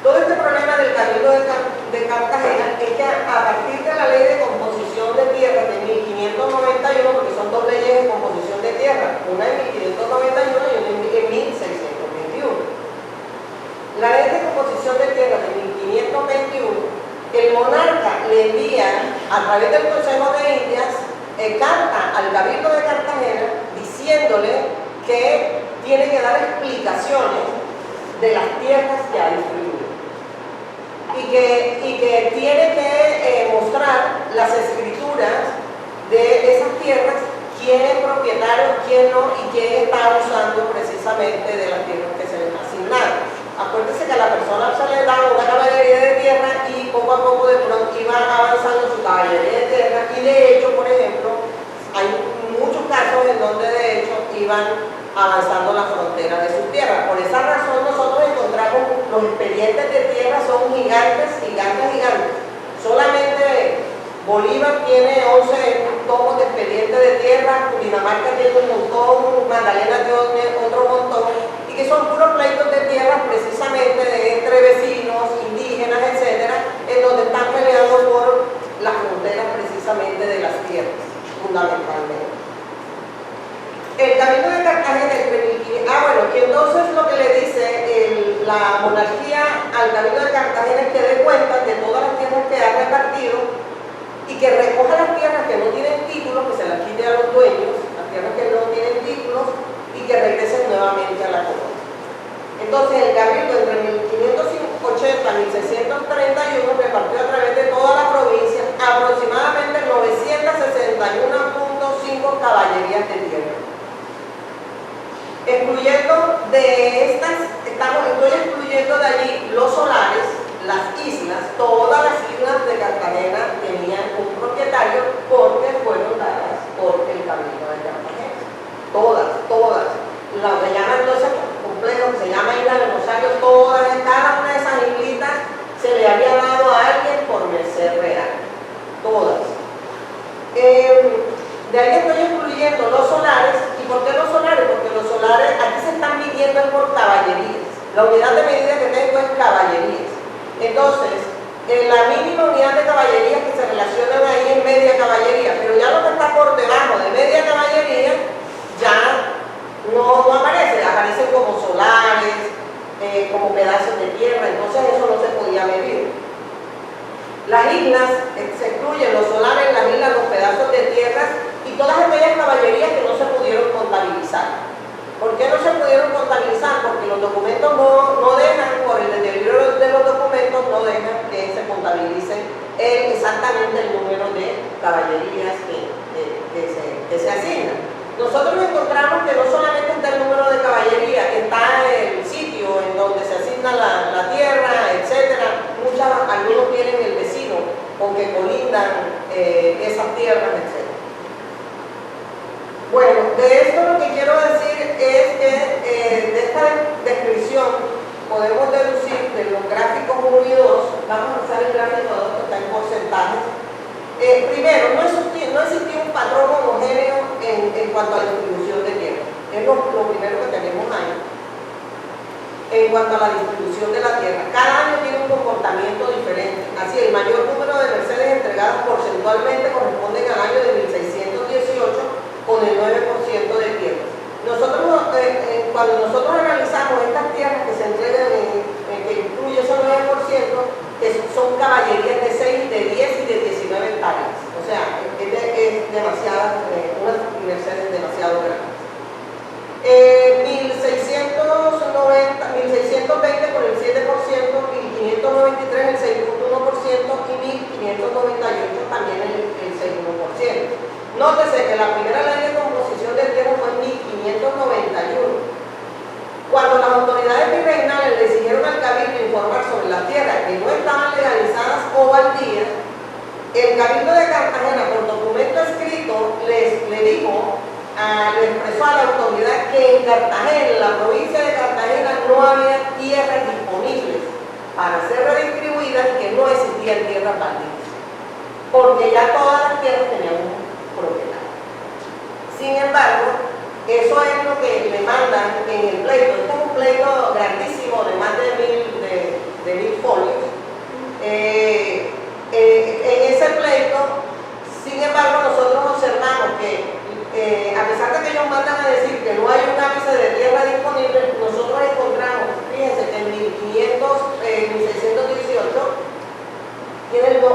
Todo este problema del Cabildo de Cartagena es que a partir de la ley de composición de tierra de 1591, porque son dos leyes de composición de tierra, una en 1591 y una en 1621. La ley de composición de tierra de 1521, el monarca le envía a través del Consejo de Indias carta al Cabildo de Cartagena diciéndole que tiene que dar explicaciones de las tierras que ha distribuido y que tiene que mostrar las escrituras de esas tierras, quién es propietario, quién no y quién está usando precisamente de las tierras que se les asignaron. Acuérdense que a la persona se le daba una caballería de tierra y poco a poco de pronto iba avanzando su caballería de tierra y de hecho, por ejemplo, hay muchos casos en donde de hecho iban avanzando la frontera de sus tierras. Por esa razón nosotros encontramos los expedientes de tierra son gigantes. Solamente Bolívar tiene 11 tomos de expedientes de tierra, Dinamarca tiene un montón, Magdalena tiene otro montón, y que son puros pleitos de tierra precisamente entre vecinos, indígenas, etcétera, en donde están peleando por las fronteras precisamente de las tierras, fundamentalmente. El Cabildo de Cartagena y entonces lo que le dice la monarquía al Cabildo de Cartagena es que dé cuenta de todas las tierras que ha repartido y que recoja las tierras que no tienen títulos, que se las quite a los dueños, las tierras que no tienen títulos, y que regresen nuevamente a la corona. Entonces el Cabildo entre 1580 y 1631 repartió a través de toda la provincia aproximadamente de estas, estoy excluyendo de allí los solares, las islas. Todas las islas de Cartagena tenían un propietario porque fueron dadas por el Cabildo de Cartagena. Todas. Lo que llaman todo ese complejo que se llama Isla de Rosario, cada una de esas islitas se le había dado a alguien por merced real. Todas. De ahí estoy excluyendo los solares. ¿Y por qué los solares? Porque los solares aquí se están midiendo por caballerías. La unidad de medida que tengo es caballerías. Entonces, la mínima unidad de caballerías que se relacionan ahí es media caballería, pero ya lo que está por debajo de media caballería ya no aparece, aparecen como solares, como pedazos de tierra, entonces eso no se podía medir. Las islas, se excluyen los solares, las islas, los pedazos de tierras y todas aquellas caballerías que no se pudieron contabilizar. ¿Por qué no se pudieron contabilizar? Porque los documentos no dejan, por el deterioro de los documentos, no dejan que se contabilice exactamente el número de caballerías que se asignan. Nosotros encontramos que no solamente está el número de caballería, que está el sitio en donde se asigna la tierra, etcétera. Algunos tienen el vecino con que colindan esas tierras, etcétera. Bueno, de esto lo que quiero decir es que de esta descripción podemos deducir de los gráficos 1 y 2, vamos a usar el gráfico 2 que está en porcentajes. Primero, no existía un patrón homogéneo en cuanto a la distribución de tierra. Es lo primero que tenemos ahí. En cuanto a la distribución de la tierra, cada año tiene un comportamiento diferente. Así, el mayor número de mercedes entregadas porcentualmente corresponden al año de 1618 con el 9% de tierras. Cuando nosotros analizamos estas tierras que se entregan, que incluye ese 9%, que son caballerías de 6, de 10 y de 19 hectáreas. O sea, es demasiada, unas mercedes demasiado grandes. 1620 con el 7%, 1593 el 6.1% y 1598 también el 6.1%. Nótese que la primera ley de composición de tierra fue en 1591. Cuando las autoridades virreinales le exigieron al Cabildo informar sobre las tierras que no estaban legalizadas o baldías, el Cabildo de Cartagena, por documento escrito, le expresó a la autoridad que en Cartagena, en la provincia de Cartagena, no había tierras disponibles para ser redistribuidas y que no existían tierras baldías, porque ya todas las tierras tenían un propietario. Sin embargo, eso es lo que le mandan en el pleito. Este es un pleito grandísimo de más de 1000 folios. En ese pleito, sin embargo, nosotros observamos que a pesar de que ellos mandan a decir que no hay un ápice de tierra disponible, nosotros encontramos, fíjense, que en 1618 tiene el 9%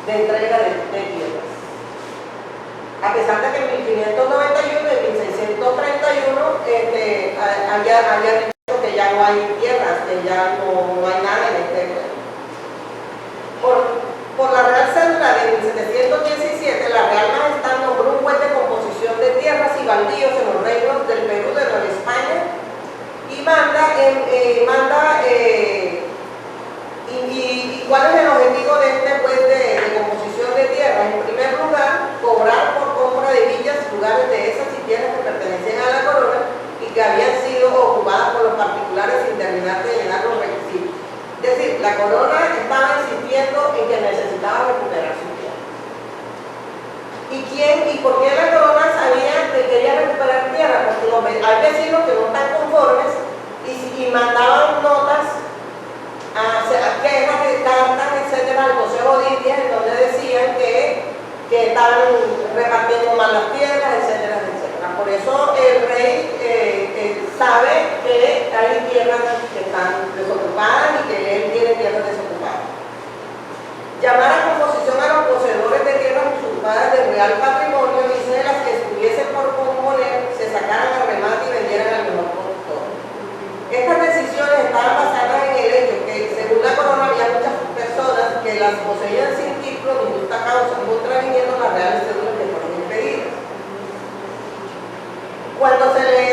de entrega de tierras. A pesar de que en 1591 y en 1631 había dicho que ya no hay tierras, que ya no hay nada en este pueblo. Por la Real Cédula de 1717, la Real Majestad nombró un juez de composición de tierras y baldíos en los reinos del Perú, de Nueva España, y ¿y cuál es el objetivo de este juez de composición de tierras? En primer lugar, cobrar por compra de villas, lugares de esas y tierras que pertenecían a la corona y que habían sido ocupadas por los particulares sin terminar de llenar los requisitos. Es decir, la corona estaba insistiendo en que necesitaba recuperar su tierra. ¿Y por qué la corona sabía que quería recuperar tierra? Porque hay vecinos que no están conformes y mandaban notas, quejas, cartas, etcétera, al Consejo de Indias, en donde decían que estaban repartiendo mal las tierras, etcétera, etcétera. Por eso el rey sabe que hay tierras que están desocupadas y que él tiene tierras desocupadas. Llamar a composición a los poseedores de tierras usurpadas del real patrimonio, dice, de las que estuviesen por componer, se sacaran al remate y vendieran al mejor productor. Estas decisiones estaban basadas en el hecho que, según la corona, había muchas personas que las poseían sin título ni justa causa, contraviniendo las reales cédulas que fueron impedidas. Cuando se le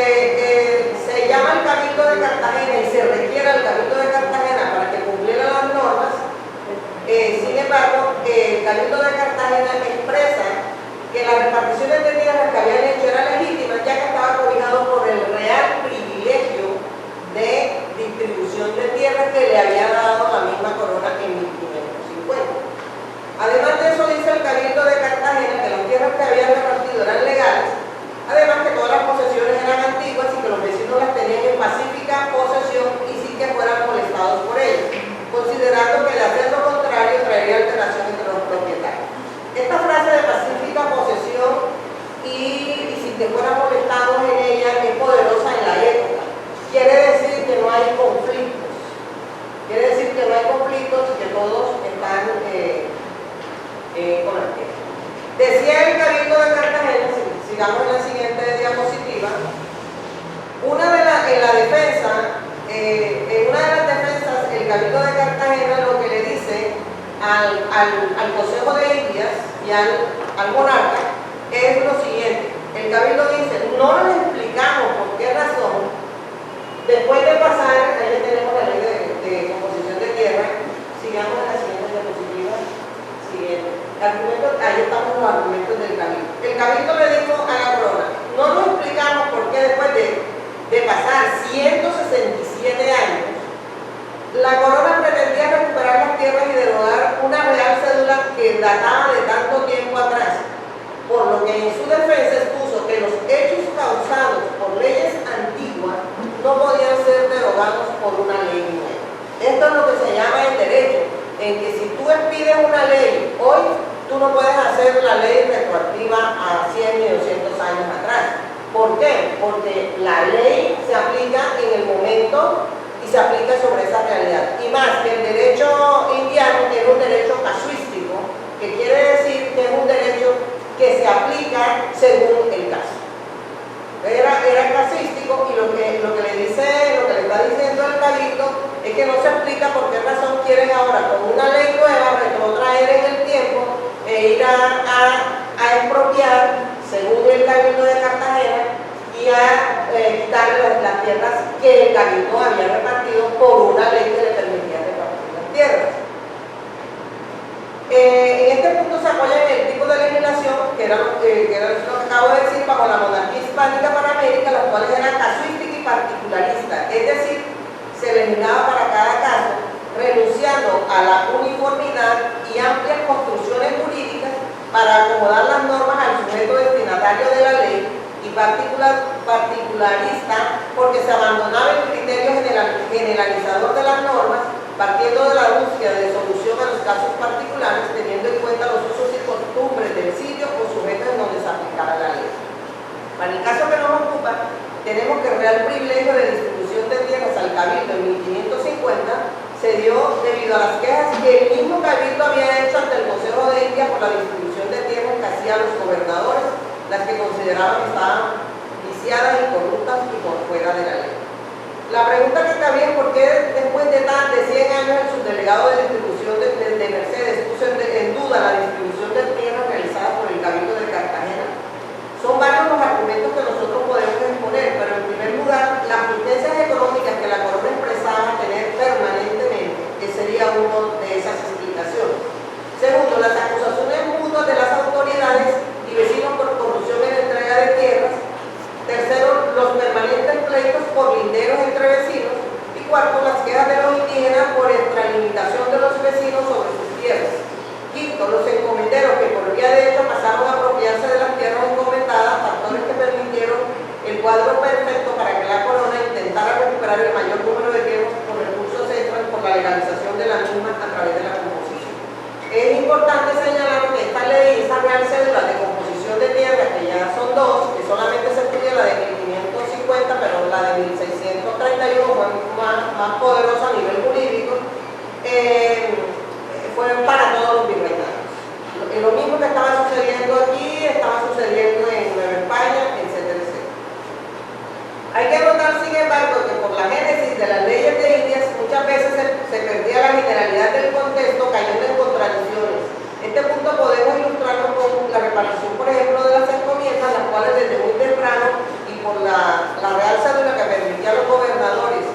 de Cartagena y se requiere al Cabildo de Cartagena para que cumpliera las normas, sin embargo, el Cabildo de Cartagena expresa que las reparticiones de tierras que habían hecho eran legítimas, ya que estaba cobijado por el real privilegio de distribución de tierras que le había dado la misma corona en 1550. Además de eso, dice el Cabildo de Cartagena que las tierras que habían repartido eran legales, además que todas las posesiones eran antiguas y que los vecinos las tenían en pacífica posesión y sin que fueran molestados por ellas, considerando que de hacer lo contrario traería alteración entre los propietarios. Esta frase de pacífica posesión y sin que fueran molestados en ella es poderosa en la época. Quiere decir que no hay conflictos. Quiere decir que no hay conflictos y que todos están con la tierra. Decía el Cabildo de Cartagena, sigamos en la siguiente diapositiva, en una de las defensas, el Cabildo de Cartagena lo que le dice al Consejo de Indias y al monarca es lo siguiente. El Cabildo dice, no les explicamos por qué razón, después de pasar, ahí tenemos la ley de composición de tierra, sigamos en la siguiente diapositiva, siguiente. Ahí estamos los argumentos del Cabildo. El Cabildo le dijo a la corona, no nos explicamos por qué después de pasar 167 años, la corona pretendía recuperar las tierras y derogar una real cédula que databa de tanto tiempo atrás, por lo que en su defensa expuso que los hechos causados por leyes antiguas no podían ser derogados por una ley nueva. Esto es lo que se llama el derecho, en que si tú expides una ley hoy, tú no puedes hacer la ley retroactiva a 100 y 200 años atrás. ¿Por qué? Porque la ley se aplica en el momento y se aplica sobre esa realidad. Y más que el derecho indiano tiene un derecho casuístico, que quiere decir que es un derecho que se aplica según el caso. Era casuístico y lo que le está diciendo el Cabildo es que no se explica por qué razón quieren ahora con una ley nueva retrotraer en el tiempo e ir a expropiar, según el Cabildo de Cartagena, y a quitarle las tierras que el Cabildo había repartido por una ley que le permitía repartir las tierras. En este punto se apoya en el tipo de legislación, que era lo que acabo de decir, bajo la monarquía hispánica para América, las cuales eran casuística y particularista, es decir, se legislaba para cada caso, renunciando a la uniformidad y amplias construcciones jurídicas para acomodar las normas al sujeto destinatario de la ley, y particularista porque se abandonaba el criterio generalizador de las normas, partiendo de la búsqueda de solución a los casos particulares, teniendo en cuenta los usos y costumbres del sitio o sujetos en donde se aplicara la ley. Para el caso que nos ocupa, tenemos que el real privilegio de distribución de tierras al Cabildo en 1550 se dio debido a las quejas que el mismo Cabildo había hecho ante el Consejo de Indias por la distribución de tierras que hacían los gobernadores, las que consideraban que estaban viciadas y corruptas y por fuera de la ley. La pregunta que cabía es por qué después de 100 años el subdelegado de distribución de Mercedes puso en duda la distribución de tierras realizada por el Cabildo de Cartagena. Son varios los argumentos que nosotros podemos exponer, pero en primer lugar, las urgencias económicas que la corona expresaba tener permanentemente, que sería una de esas explicaciones. Segundo, las acusaciones mutuas de las autoridades y vecinos por corrupción en la entrega de tierras. Tercero, los permanentes pleitos por linderos entre vecinos. Y cuarto, las quejas de los indígenas por extralimitación de los vecinos sobre sus tierras. Quinto, los encomenderos que por vía de hecho pasaron a apropiarse de las tierras encomendadas, factores que permitieron el cuadro perfecto para que la corona intentara recuperar el mayor número de tierras con recursos extras por la legalización de la misma a través de la composición. Es importante señalar que esta ley, esa real cédula de composición de tierra, que ya son dos, que solamente se estudia la de 1550, pero la de 1631 fue más poderosa a nivel jurídico, fue para todos los virreinatos. Lo mismo que estaba sucediendo aquí, estaba sucediendo en Nueva España, etcétera, etcétera. Hay que notar, sin embargo, que por la génesis de las leyes de Indias, muchas veces se perdía la generalidad del contexto, cayendo en contradicciones. Este punto podemos ilustrarlo con la repartición, por ejemplo, de las encomiendas, las cuales desde muy temprano y por la real cédula que permitía a los gobernadores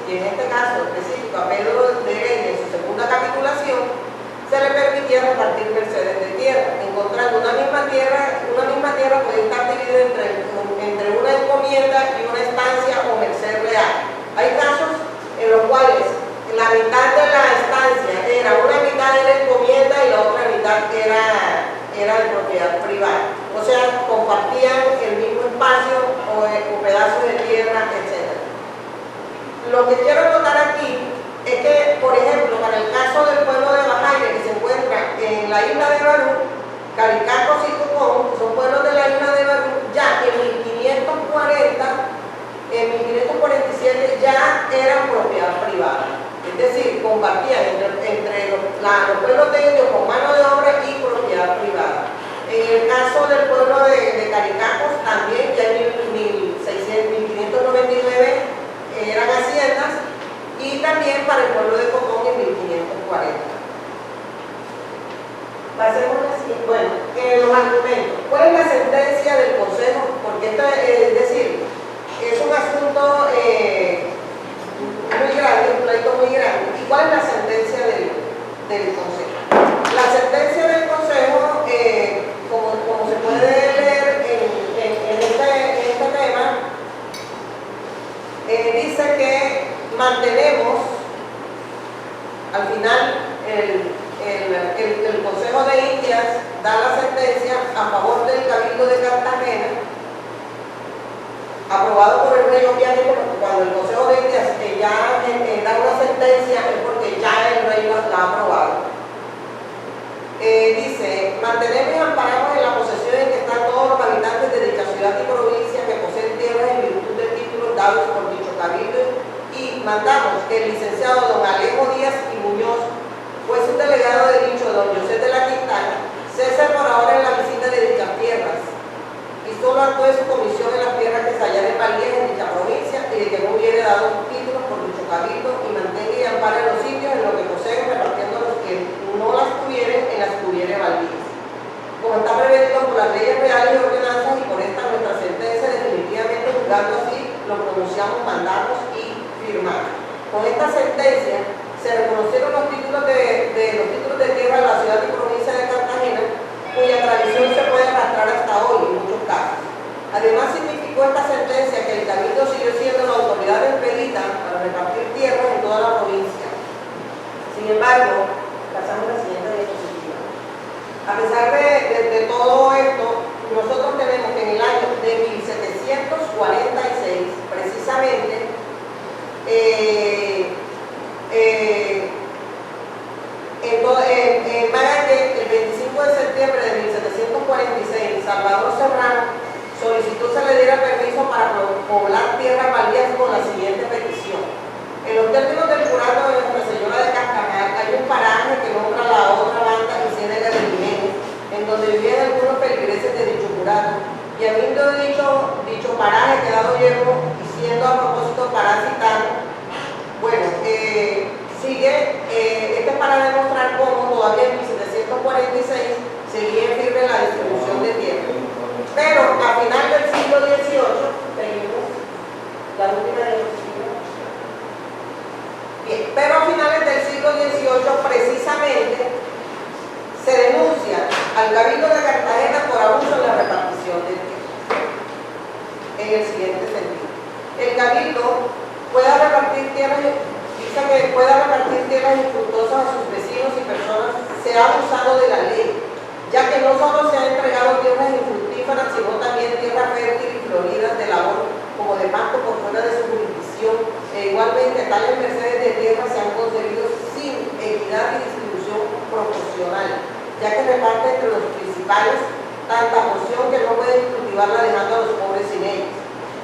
le permitía repartir mercedes de tierra, encontrando una misma tierra puede estar dividida entre una encomienda y una estancia o merced real. Hay casos en los cuales la mitad de la estancia una mitad era encomienda y la otra mitad era de propiedad privada. O sea, compartían el mismo espacio o pedazos de tierra, etc. Lo que quiero notar aquí es que, por ejemplo, para el caso del pueblo de Bajaire, que se encuentra en la isla de Barú, Caricacos y Cocón, que son pueblos de la isla de Barú, ya en 1547 ya eran propiedad privada. Es decir, compartían entre los pueblos de ellos con mano de obra y propiedad privada. En el caso del pueblo de Caricacos, también ya en 1599 eran haciendas, y también para el pueblo de Cocón en 1540. Pasemos así. Bueno, los argumentos. ¿Cuál es la sentencia del Consejo? Porque esto es decir, es un asunto muy grande, un pleito muy grande. ¿Y cuál es la sentencia del Consejo? La sentencia del Consejo, como se puede leer en este tema, dice que mantenemos, al final, el Consejo de Indias da la sentencia a favor del Cabildo de Cartagena, aprobado por el rey, obviamente, porque cuando el Consejo de Indias ya da una sentencia es porque ya el rey la ha aprobado. Dice, mantenemos y amparamos en la posesión en que están todos los habitantes de dicha ciudad y provincia que poseen tierras en virtud de títulos dados por dicho cabildo, y mandamos que el licenciado don Alejo Díaz y Muñoz, pues un delegado de dicho don José de la Quintana, cese por ahora en la visita de dichas tierras, y solo actúe su comisión en las tierras que se hallaren valientes en dicha provincia, y de que no hubiere dado títulos por dicho cabildo, y mantenga y ampare los sitios en lo que poseen, repartiendo los que no las tuvieren en las que hubiere valientes. Como está previsto por las leyes reales y ordenanzas, y por esta nuestra sentencia, definitivamente juzgando así, lo pronunciamos, mandamos y firmamos. Con esta sentencia se reconocieron los títulos de tierra de la ciudad y provincia de Cartagena, cuya tradición se puede arrastrar hasta hoy en muchos casos. Además, significó esta sentencia que el Cabildo siguió siendo la autoridad expedita para repartir tierras en toda la provincia. Sin embargo, pasamos a la siguiente diapositiva. A pesar de todo esto, nosotros tenemos que en el año de 1746, precisamente, en Magallanes, el 25 de septiembre de 1746, Salvador Serrano solicitó se le diera permiso para poblar tierras baldías con la siguiente petición. En los términos del jurado de Nuestra Señora de Cascajar hay un paraje que nombra la otra banda y Ciénaga de Jiménez, en donde vivían algunos peligreses de dicho jurado, y habiendo dicho paraje quedado yermo, y siendo a propósito parasitano, bueno, sigue, este es para demostrar cómo todavía en 1746 seguía firme la distribución de tierra. Pero a final del siglo XVIII, tenemos la última diapositiva. Bien, pero a finales del siglo XVIII precisamente se denuncia al Cabildo de Cartagena por abuso en la repartición de tierra. En el siguiente sentido, el Cabildo pueda repartir tierras, dice que pueda repartir tierras infructuosas a sus vecinos y personas, se ha abusado de la ley, ya que no solo se han entregado tierras infructíferas, sino también tierras fértiles y floridas de labor, como de pacto por fuera de su jurisdicción, e igualmente tales mercedes de tierra se han concebido sin equidad y distribución proporcional, ya que reparte entre los principales tanta porción que no pueden cultivarla dejando a los pobres sin ellos,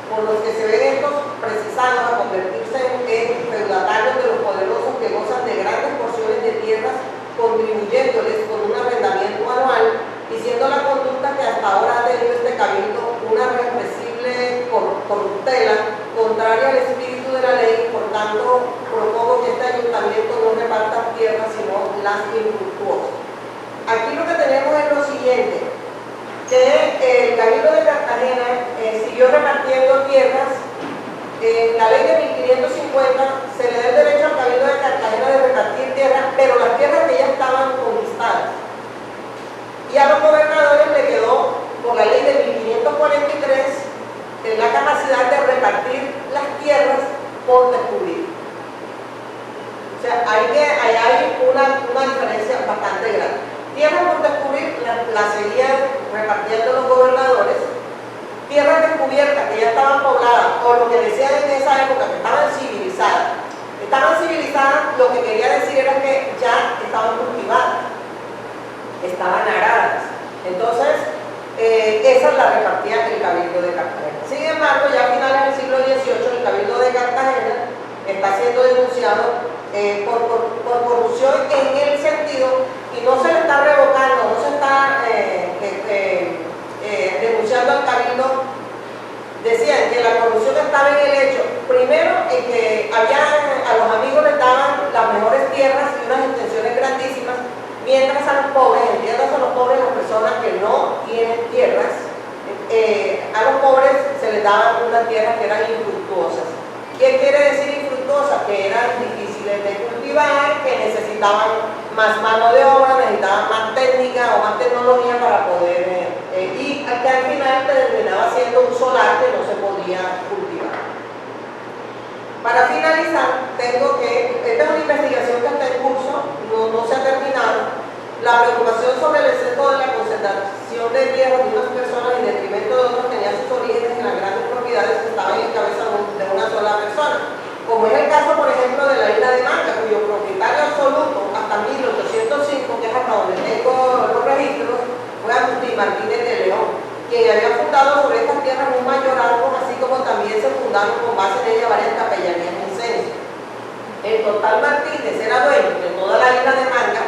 por los que se ven estos precisados a convertirse en feudatarios de los poderosos que gozan de grandes porciones de tierras, contribuyéndoles con un arrendamiento anual, y siendo la conducta que hasta ahora ha tenido este cabildo una represible corruptela contraria al espíritu de la ley. Por tanto, propongo que este ayuntamiento no reparta tierras sino las infructuosas. Aquí lo que tenemos es lo siguiente, que el Cabildo de Cartagena siguió repartiendo tierras en la ley de 1550 se le da el derecho al Cabildo de Cartagena de repartir tierras, pero las tierras que ya estaban conquistadas. Y a los gobernadores le quedó, por la ley de 1543, la capacidad de repartir las tierras por descubrir. O sea, ahí hay una diferencia bastante grande. Tierras por descubrir las seguían repartiendo los gobernadores. Tierras descubiertas que ya estaban pobladas, o lo que decían en esa época, que estaban civilizadas. Estaban civilizadas, lo que quería decir era que ya estaban cultivadas, estaban aradas. Entonces, esa la repartía el Cabildo de Cartagena. Sin embargo, ya a finales del siglo XVIII, el Cabildo de Cartagena está siendo denunciado por corrupción en el sentido, y no se le está revocando, no se está denunciando al Cabildo. Decían que la corrupción estaba en el hecho, primero, en que a los amigos les daban las mejores tierras y unas extensiones grandísimas, mientras a los pobres, entiendas a los pobres, las personas que no tienen tierras, a los pobres se les daban unas tierras que eran infructuosas. ¿Qué quiere decir infructuosas? Que eran difíciles de cultivar, que necesitaban más mano de obra, necesitaban más técnica o más tecnología para poder, y que al final terminaba siendo un solar que no se podía cultivar. Para finalizar, esta es una investigación que está en curso, no se ha terminado. La preocupación sobre el exceso de la concentración de tierras de unas personas en detrimento de otras tenía sus orígenes en las grandes propiedades que estaban en cabeza de una sola persona, como es el caso, por ejemplo, de la isla de Manga, cuyo propietario absoluto hasta 1805, que es hasta donde tengo los registros, fue Agustín Martínez de León, quien había fundado sobre estas tierras un mayorazgo, así como también se fundaron con base en ella varias capellanías en censo. En total, Martínez era dueño de toda la isla de Manga,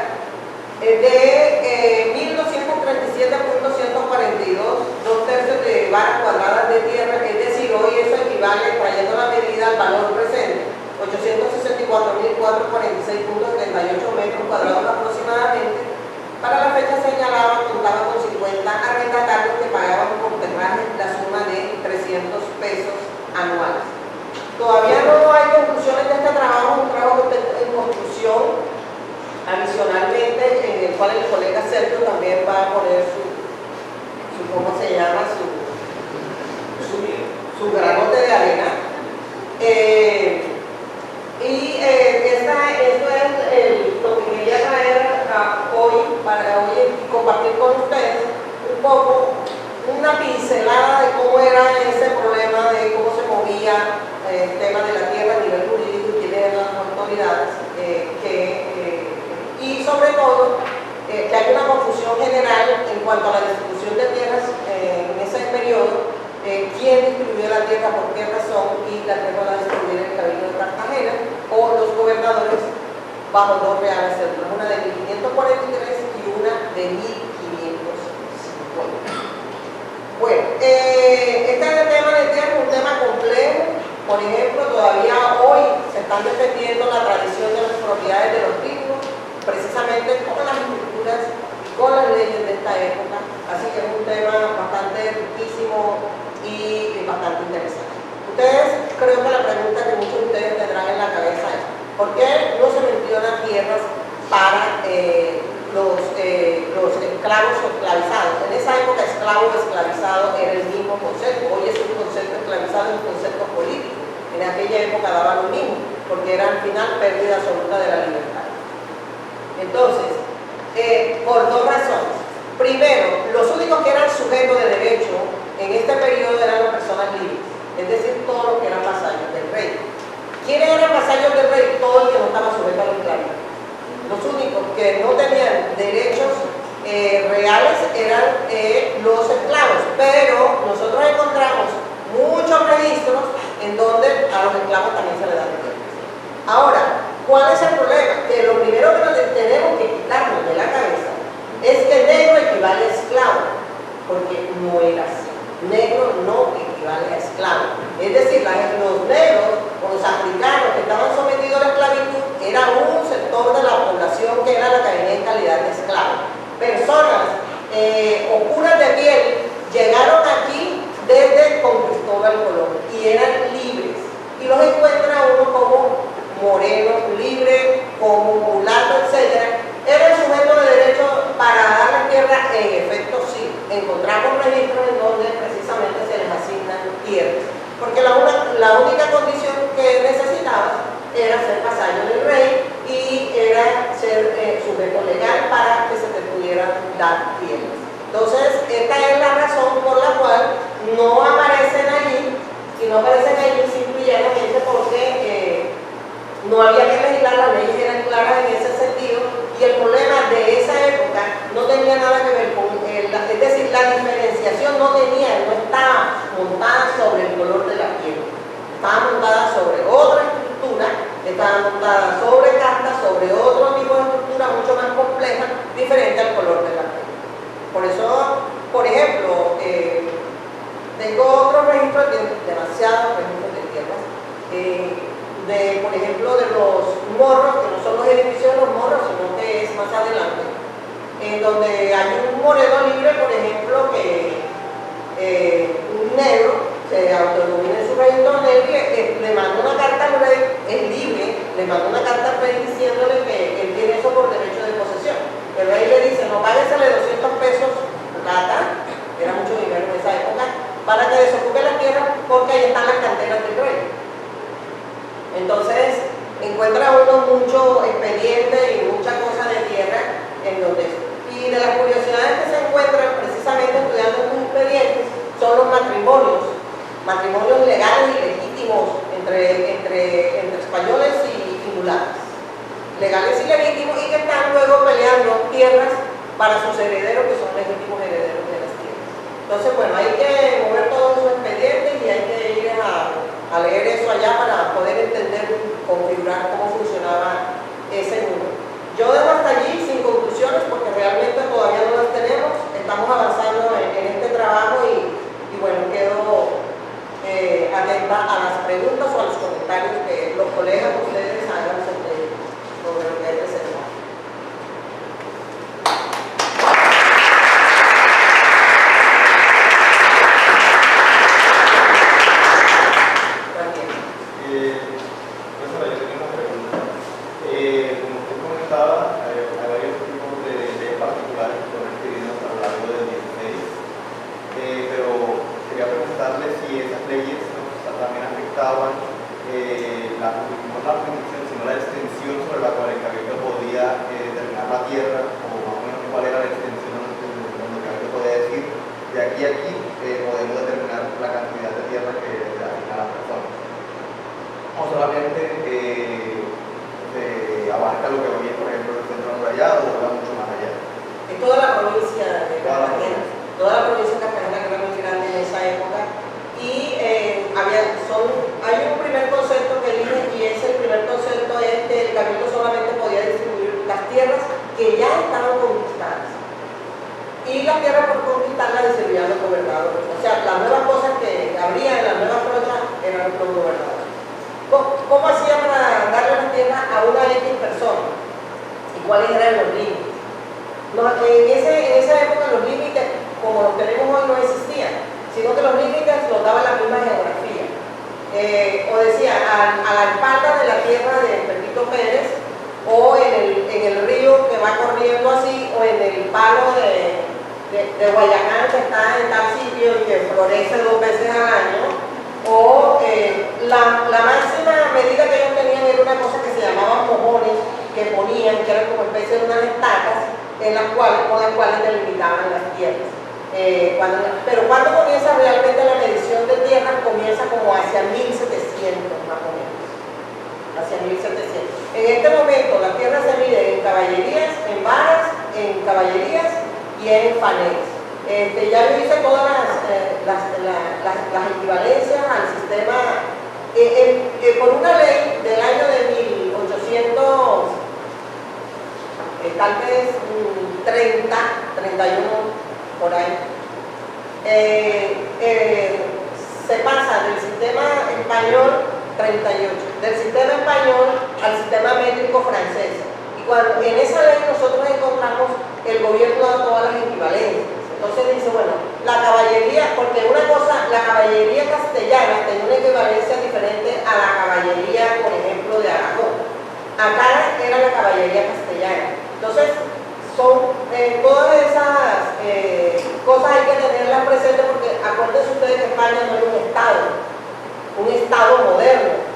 de 1237.142, 2/3 de varas cuadradas de tierra, es decir, hoy eso equivale, trayendo la medida al valor presente, 864.446.78 metros cuadrados aproximadamente. Para la fecha señalada contaba con 50 arrendatarios que pagaban por terraje la suma de 300 pesos anuales. Todavía no hay conclusiones de este trabajo, un trabajo que está en construcción. Adicionalmente, en el cual el colega Sergio también va a poner ¿cómo se llama? Su granote de arena. Esto es lo que quería traer hoy, para hoy compartir con ustedes un poco, una pincelada de cómo era ese problema, de cómo se movía el tema de la tierra a nivel jurídico y quiénes eran las autoridades, y sobre todo que hay una confusión general en cuanto a la distribución de tierras en ese periodo, quién distribuyó la tierra, por qué razón, y la tierra la distribuyó el Cabildo de Cartagena o los gobernadores bajo dos reales cédulas, una de 1543 y una de 1550. Bueno, este tema de tierra es un tema complejo. Por ejemplo, todavía hoy se están defendiendo la tradición de las propiedades de los títulos, precisamente con las escrituras y con las leyes de esta época, así que es un tema bastante riquísimo y bastante interesante. Ustedes, creo que la pregunta que muchos de ustedes tendrán en la cabeza es, ¿por qué no se mencionan tierras para los esclavos o esclavizados? En esa época, esclavo o esclavizado era el mismo concepto. Hoy es un concepto esclavizado, es un concepto político. En aquella época daba lo mismo, porque era al final pérdida absoluta de la libertad. Entonces, por dos razones. Primero, los únicos que eran sujetos de derecho en este periodo eran las personas libres, es decir, todos los que eran vasallos del rey. ¿Quiénes eran vasallos del rey? Todo el que no estaba sujeto a la esclavitud. Los únicos que no tenían derechos reales eran los esclavos, pero nosotros encontramos muchos registros en donde a los esclavos también se les da derechos. Ahora, ¿cuál es el problema? Que lo primero que tenemos que quitarnos de la cabeza es que negro equivale a esclavo, porque no era así. Negro no equivale a esclavo. Es decir, los negros o los africanos que estaban sometidos a la esclavitud era un sector de la población que era la que venía en calidad de esclavo. Personas oscuras de piel llegaron aquí desde con Cristóbal Colón y eran libres. y los encuentra uno como moreno, libre, como mulato, etc. ¿Era el sujeto de derecho para darle tierra? En efecto, sí. Encontramos registros en donde precisamente se les asignan tierras, porque la única condición que necesitabas era ser vasallo del rey y era ser sujeto legal para que se te pudieran dar tierras. Entonces, esta es la razón por la cual no aparecen allí, y no aparecen allí simple y llanamente porque no había que legislar, las leyes eran claras en ese sentido, y el problema de esa época no tenía nada que ver con, es decir, la diferenciación no estaba montada sobre el color de la piel, estaba montada sobre otra estructura, estaba montada sobre casta, sobre otro tipo de estructura mucho más compleja, diferente al color de la piel. Por eso, por ejemplo, tengo otros registros, demasiados registros de tierras, por ejemplo, de los morros, que no son los edificios de los morros, sino que es más adelante, en donde hay un moreno libre, por ejemplo, que un negro se autodenomina en su registro negro, le manda una carta al rey, es libre, le manda una carta al rey diciéndole que él tiene eso por derecho de posesión. El rey le dice, no, páguesele 200 pesos plata, era mucho dinero en esa época, para que desocupe la tierra porque ahí están las canteras del rey. Entonces, encuentra uno mucho expediente y mucha cosa de tierra en donde. Y de las curiosidades que se encuentran precisamente estudiando estos expedientes son los matrimonios legales y legítimos entre españoles y mulatos. Legales y legítimos, y que están luego peleando tierras para sus herederos, que son legítimos herederos de las tierras. Entonces, bueno, hay que mover todos esos expedientes y hay que ir a leer eso allá para poder entender, configurar cómo funcionaba ese mundo. Yo dejo hasta allí sin conclusiones porque realmente todavía no las tenemos, estamos avanzando en este trabajo y bueno, quedo atenta a las preguntas o a los comentarios que los colegas ustedes hagan sobre lo que hay presentado. Pero cuando comienza realmente la medición de tierras, comienza como hacia 1700 más o menos, hacia 1700. En este momento la tierra se mide en caballerías, en varas, en caballerías y en fanegas. Ya yo hice todas las equivalencias al sistema, por una ley del año de 1800, tal vez 30, 31, por ahí. Se pasa del sistema español 38, del sistema español al sistema métrico francés. Y cuando en esa ley nosotros encontramos el gobierno de todas las equivalencias, es Entonces dice, bueno, la caballería, porque una cosa, la caballería castellana tenía una equivalencia diferente a la caballería, por ejemplo, de Aragón. Acá era la caballería castellana. Entonces, son todas esas cosas hay que tenerlas presentes porque acuérdense ustedes que España no era un estado moderno,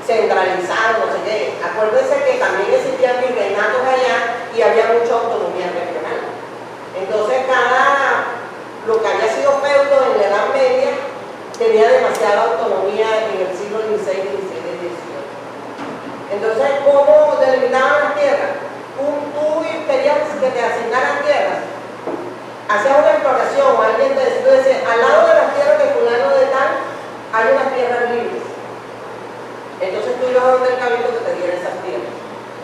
centralizado, no sé qué. Acuérdense que también existían virreinatos allá y había mucha autonomía regional. Entonces lo que había sido feudo en la Edad Media tenía demasiada autonomía en el siglo XVI, XVII, XVIII. Entonces, ¿cómo delimitaban las tierras? Tú querías que te asignaran tierras, hacías una exploración o alguien te decía, al lado de las tierras de fulano de tal, hay unas tierras libres. Entonces tú ibas a donde el cabildo que te diera esas tierras.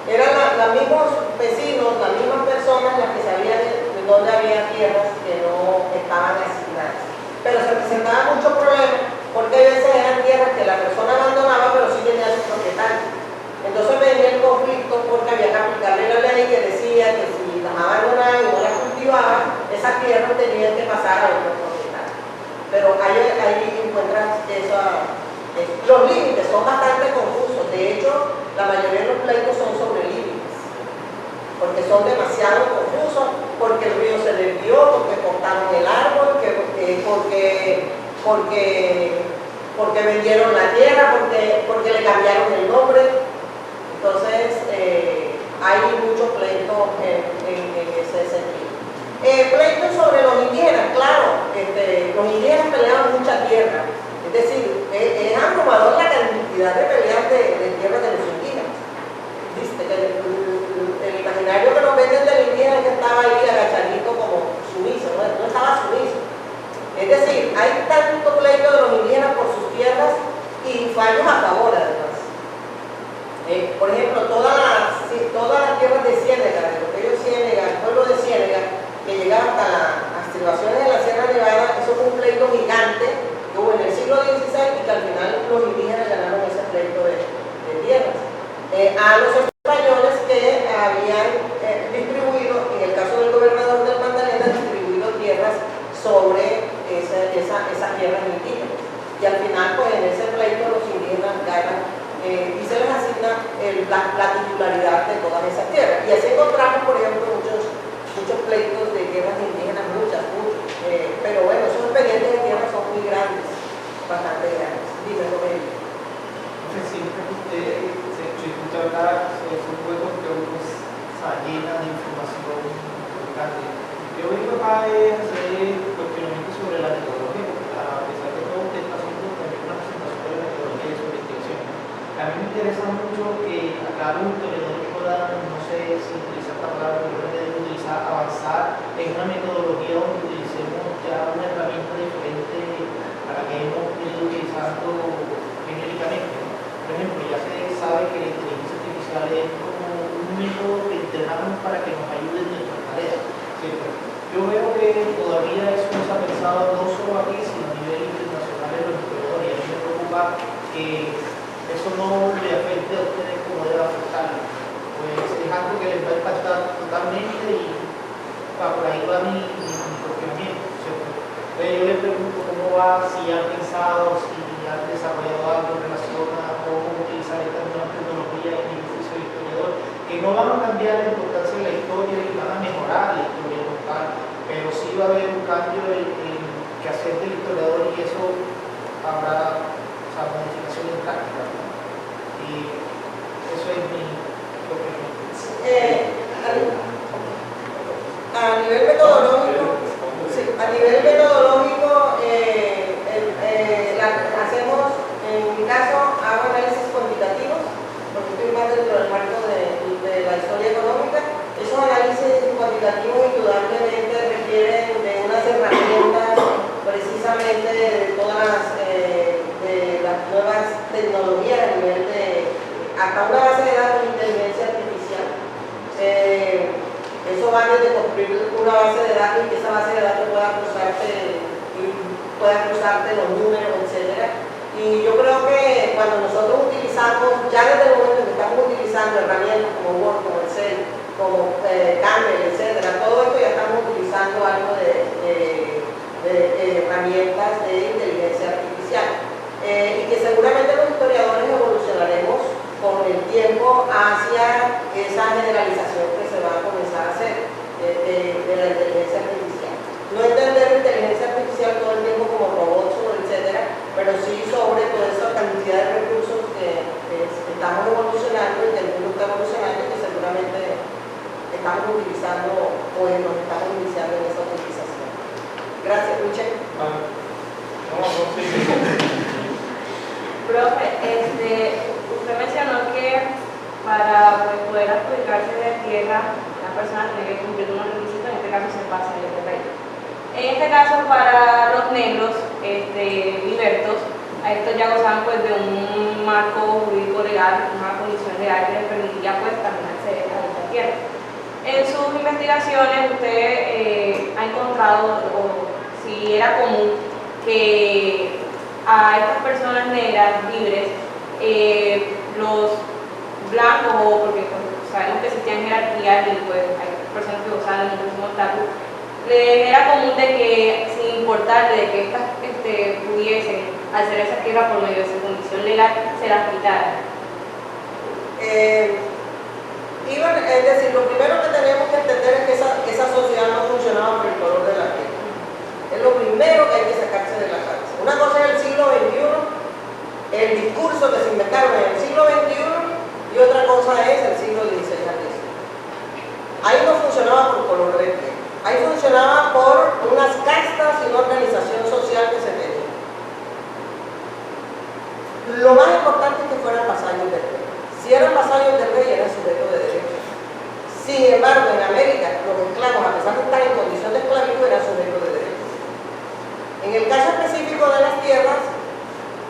Eran los mismos vecinos, las mismas personas las que sabían de dónde había tierras que no estaban asignadas. Pero se presentaban muchos problemas porque a veces eran tierras que la persona abandonaba pero sí tenía sus propietarios. Entonces venía el conflicto porque había que aplicarle la ley que decía que si las abandonaban y no las cultivaban, esas tierras tenían que pasar a otros propietarios. Pero ahí encuentras los límites son bastante confusos. De hecho, la mayoría de los pleitos son sobre límites, porque son demasiado confusos, porque el río se desvió, porque cortaron el árbol, porque vendieron la tierra, porque le cambiaron el nombre. Entonces, hay muchos pleitos en ese sentido. Pleitos sobre los indígenas, claro, los indígenas peleaban mucha tierra. Es decir, es abrumador la cantidad de peleas de tierra de los indígenas. ¿Viste? El imaginario que nos venden del indígena que estaba ahí agachadito como sumiso, no estaba sumiso. Es decir, hay tanto pleito de los indígenas por sus tierras y fallos a favor además. Por ejemplo, todas las tierras de Ciénega, de lo que ellos Ciénega, el pueblo de Ciénega, que llegaba hasta las estribaciones de la Sierra Nevada, eso fue un pleito gigante hubo en el siglo XVI y que al final los indígenas ganaron ese pleito de tierras. A los españoles que habían distribuido, en el caso del gobernador del Magdalena, distribuido tierras sobre esas tierras indígenas. Y al final, pues en ese pleito los indígenas ganan y se les asigna la titularidad de todas esas tierras. Y así encontramos, por ejemplo, muchos pleitos de tierras indígenas, muchos. Pero bueno, esos expedientes de tierra son muy grandes, bastante grandes. Dime, Rogelio. Siempre que usted se escucha hablar sobre su juego, que uno está llena de información importante. Yo vengo acá a hacer cuestionamientos sobre la metodología, porque a pesar de todo, usted está haciendo también una presentación de la metodología de su investigación. A mí me interesa mucho que acá los historiadores puedan, no sé si utilizar esta palabra, pero deben utilizar, avanzar en una metodología donde utilicemos ya una herramienta diferente a la que hemos venido utilizando genéricamente. Por ejemplo, ya se sabe que la inteligencia artificial es como un método que entrenamos para que nos ayude en nuestras tareas, ¿cierto? Yo veo que todavía eso no se ha pensado no solo aquí, sino a nivel internacional en los historiadores, y a mí me preocupa que eso no le afecte a ustedes como debe afectarle. Pues es algo que les va a impactar totalmente y por ahí va mi cuestionamiento, ¿cierto? Entonces yo les pregunto cómo va, si han pensado, si han desarrollado algo en relación a cómo utilizar estas nuevas tecnologías en el ejercicio del historiador, que no van a cambiar la importancia de la historia y van a mejorar la historia como tal, pero sí va a haber un cambio en que hacer del historiador y eso habrá modificaciones prácticas, ¿no? Y eso es mi opinión. A nivel metodológico, hacemos, en mi caso, hago análisis cuantitativos, porque estoy más dentro del marco de la historia económica. Esos análisis cuantitativos indudablemente requieren de unas herramientas, precisamente de todas las nuevas tecnologías a nivel hasta una base de datos de inteligencia artificial. Eso va desde construir una base de datos y que esa base de datos pueda cruzarte los números, etc. Y yo creo que cuando nosotros utilizamos, ya desde el momento que estamos utilizando herramientas como Word, como Excel, como Campbell, etc., todo esto ya estamos utilizando algo de de herramientas de inteligencia artificial. Y que seguramente los historiadores evolucionaremos con el tiempo hacia esa generalización que se va a comenzar a hacer de la inteligencia artificial. No entender la inteligencia artificial todo el tiempo como robots o etcétera, pero sí sobre toda esa cantidad de recursos que estamos evolucionando y que el mundo está evolucionando y que seguramente estamos utilizando o nos estamos iniciando en esa utilización. Gracias, Michelle. Profe, usted mencionó que para poder adjudicarse de tierra, la persona tiene que cumplir unos requisitos, en este caso se pasa el rey. En este caso, para los negros, libertos, a estos ya gozaban pues de un marco jurídico legal, una condición legal que les permitía pues también acceder a esta tierra. En sus investigaciones usted ha encontrado, o si era común, que a estas personas negras libres, los blancos, o porque pues, sabemos que existían jerarquías y pues hay personas que gozaban de muchísimo estatus, era común de que, sin importar de que estas pudiesen hacer esa tierra por medio de su condición legal, se las quitaran. Es decir, lo primero que tenemos que entender es que esa sociedad no funcionaba por el color de la piel. Es lo primero que hay que sacarse de la cabeza. Una cosa es el siglo XXI, el discurso que se inventaron en el siglo XXI, y otra cosa es el siglo XVI al XIX. Ahí no funcionaba por color de piel. Ahí funcionaba por unas castas y una organización social que se tenía. Lo más importante es que fueran vasallos del rey. Si eran vasallos del rey, eran sujetos de derecho. Sin embargo, en América, los esclavos, a pesar de estar en condición de esclavitud, eran sujetos de derecho. En el caso específico de las tierras,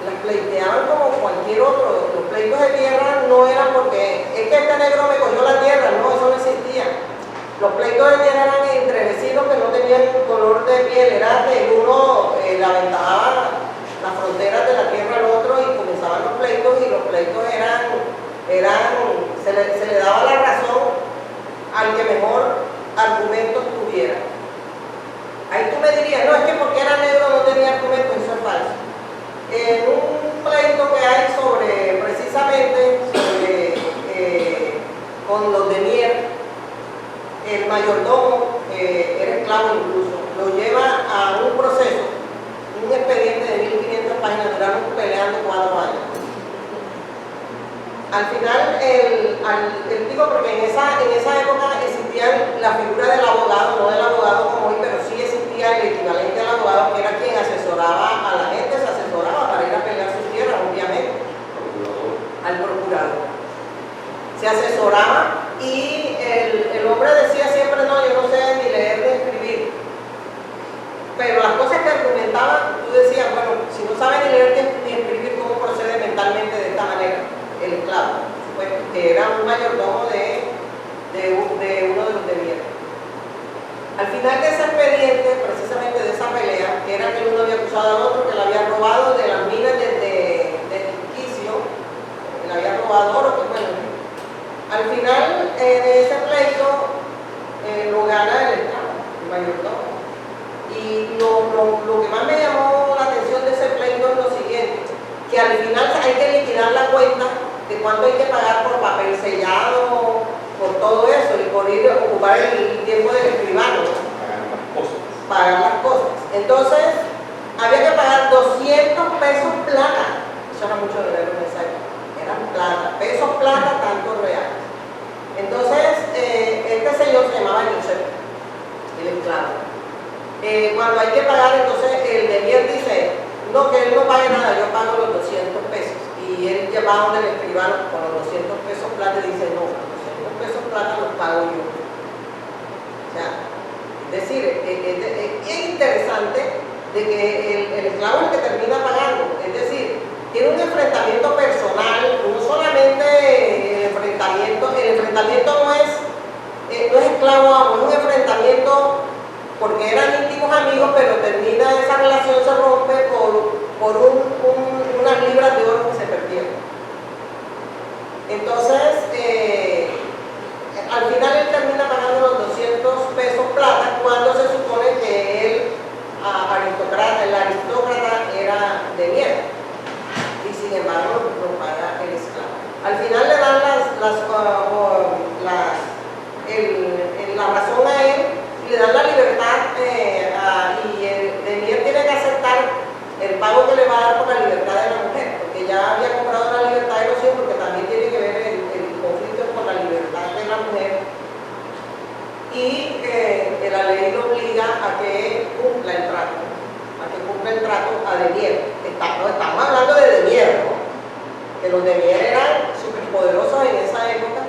las pleiteaban como cualquier otro. Los pleitos de tierra no eran porque es que este negro me cogió la tierra, no, eso no existía. Los pleitos de tierra eran entre vecinos que no tenían color de piel, era que uno le aventajaba las fronteras de la tierra al otro y comenzaban los pleitos, y los pleitos se le daba la razón al que mejor argumentos tuviera. Ahí tú me dirías, no, es que porque era negro no tenía argumentos, eso es falso. En un pleito que hay precisamente con los de Mier, el mayordomo era esclavo incluso, lo lleva a un proceso, un expediente de 1500 páginas, duraron peleando 4 años. Al final, el tipo, porque en esa época existía la figura del abogado, no del abogado como hoy, pero sí existía el equivalente al abogado, que era quien asesoraba a la gente, se asesoraba para ir a pelear sus tierras, obviamente, al procurador. Se asesoraba y el hombre decía siempre, no, yo no sé ni leer ni escribir. Pero las cosas que argumentaban, tú decías, bueno, si no sabe ni leer ni escribir, ¿cómo procede mentalmente de esta manera? El esclavo, pues, que era un mayordomo de uno de los de Mier. Al final de ese expediente, precisamente de esa pelea, que era que el uno había acusado al otro, que le había robado de las minas de Quicio, que le había robado oro, pues bueno, al final de ese pleito lo gana el esclavo, el mayordomo. Y lo que más me llamó la atención de ese pleito es lo siguiente, que al final hay que liquidar la cuenta de cuánto hay que pagar por papel sellado, por todo eso, y por ir a ocupar el tiempo del escribano, pagar las cosas. Entonces, había que pagar 200 pesos plata. Eso era mucho dinero en esa época. Eran plata, pesos plata, tantos reales. Entonces, este señor se llamaba Josep, el esclavo. Cuando hay que pagar, entonces el de Mier dice, no, que él no pague nada, yo pago los 200 pesos. Y él va donde el escribano con los 200 pesos plata y dice, no, los 200 pesos plata los pago yo. O sea, es decir, es interesante de que el esclavo es el que termina pagando. Es decir, tiene un enfrentamiento personal, no solamente el enfrentamiento no es esclavo-amo, es un enfrentamiento porque eran íntimos amigos, pero termina esa relación, se rompe por unas libras de oro que se perdieron. Entonces, al final él termina pagando los 200 pesos plata, cuando se supone que él, al sin embargo lo paga el esclavo. Al final le dan la razón a él y le dan la libertad y el emir tiene que aceptar el pago que le va a dar por la libertad de la mujer, porque ya había comprado la libertad de los hijos, porque también tiene que ver el conflicto por la libertad de la mujer, y la ley lo obliga a que cumpla el trato, a Denier. Estamos hablando de Denier, ¿no? Que los Denier eran superpoderosos en esa época,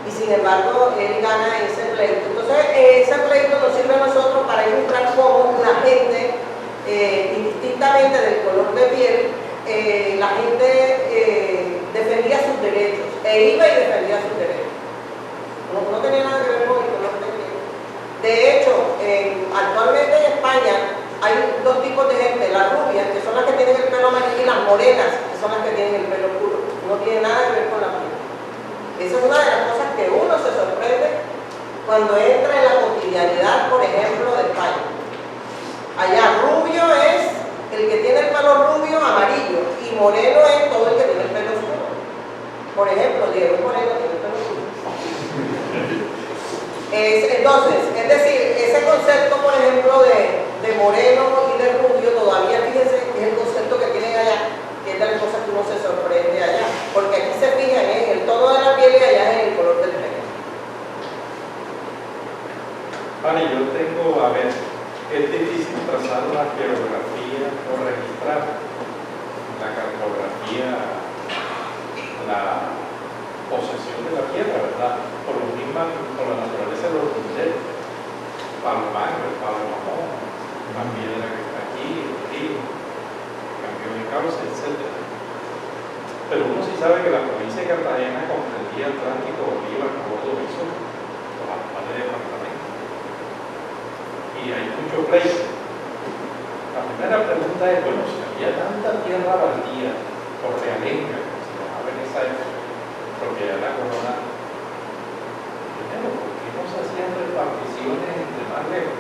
y sin embargo él gana ese pleito. Entonces ese pleito nos sirve a nosotros para ilustrar cómo la gente, indistintamente del color de piel, la gente defendía sus derechos, iba y defendía sus derechos. No tenía nada que ver con el color de piel. De hecho, actualmente en España hay dos tipos de gente: las rubias, que son las que tienen el pelo amarillo, y las morenas, que son las que tienen el pelo oscuro. No tiene nada que ver con la piel. Esa es una de las cosas que uno se sorprende cuando entra en la cotidianidad, por ejemplo, de España. Allá rubio es el que tiene el pelo rubio amarillo, y moreno es todo el que tiene el pelo oscuro. Por ejemplo, Diego Moreno tiene el pelo oscuro. Entonces, es decir, ese concepto, por ejemplo, de moreno y de rubio, todavía fíjense que es el concepto que tienen allá, que es de las cosas que uno se sorprende allá, porque aquí se fijan en el tono de la piel y allá en el color del pelo. Vale, yo tengo, a ver, es difícil trazar una geografía o registrar la cartografía, la posesión de la tierra, ¿verdad? Por la naturaleza de los linderos, palo blanco, el palo marrón, la piedra que está aquí, el río, el cambio de cauce, etc. Pero uno sí sabe que la provincia de Cartagena comprendía Atlántico, Bolívar, Córdoba y Sur, los actuales departamentos. Y hay mucho pleito. La primera pregunta es, bueno, si había tanta tierra baldía por realenga, como se llamaba en esa época, propiedad de la corona, primero, ¿por qué no se hacían reparticiones entre más lejos?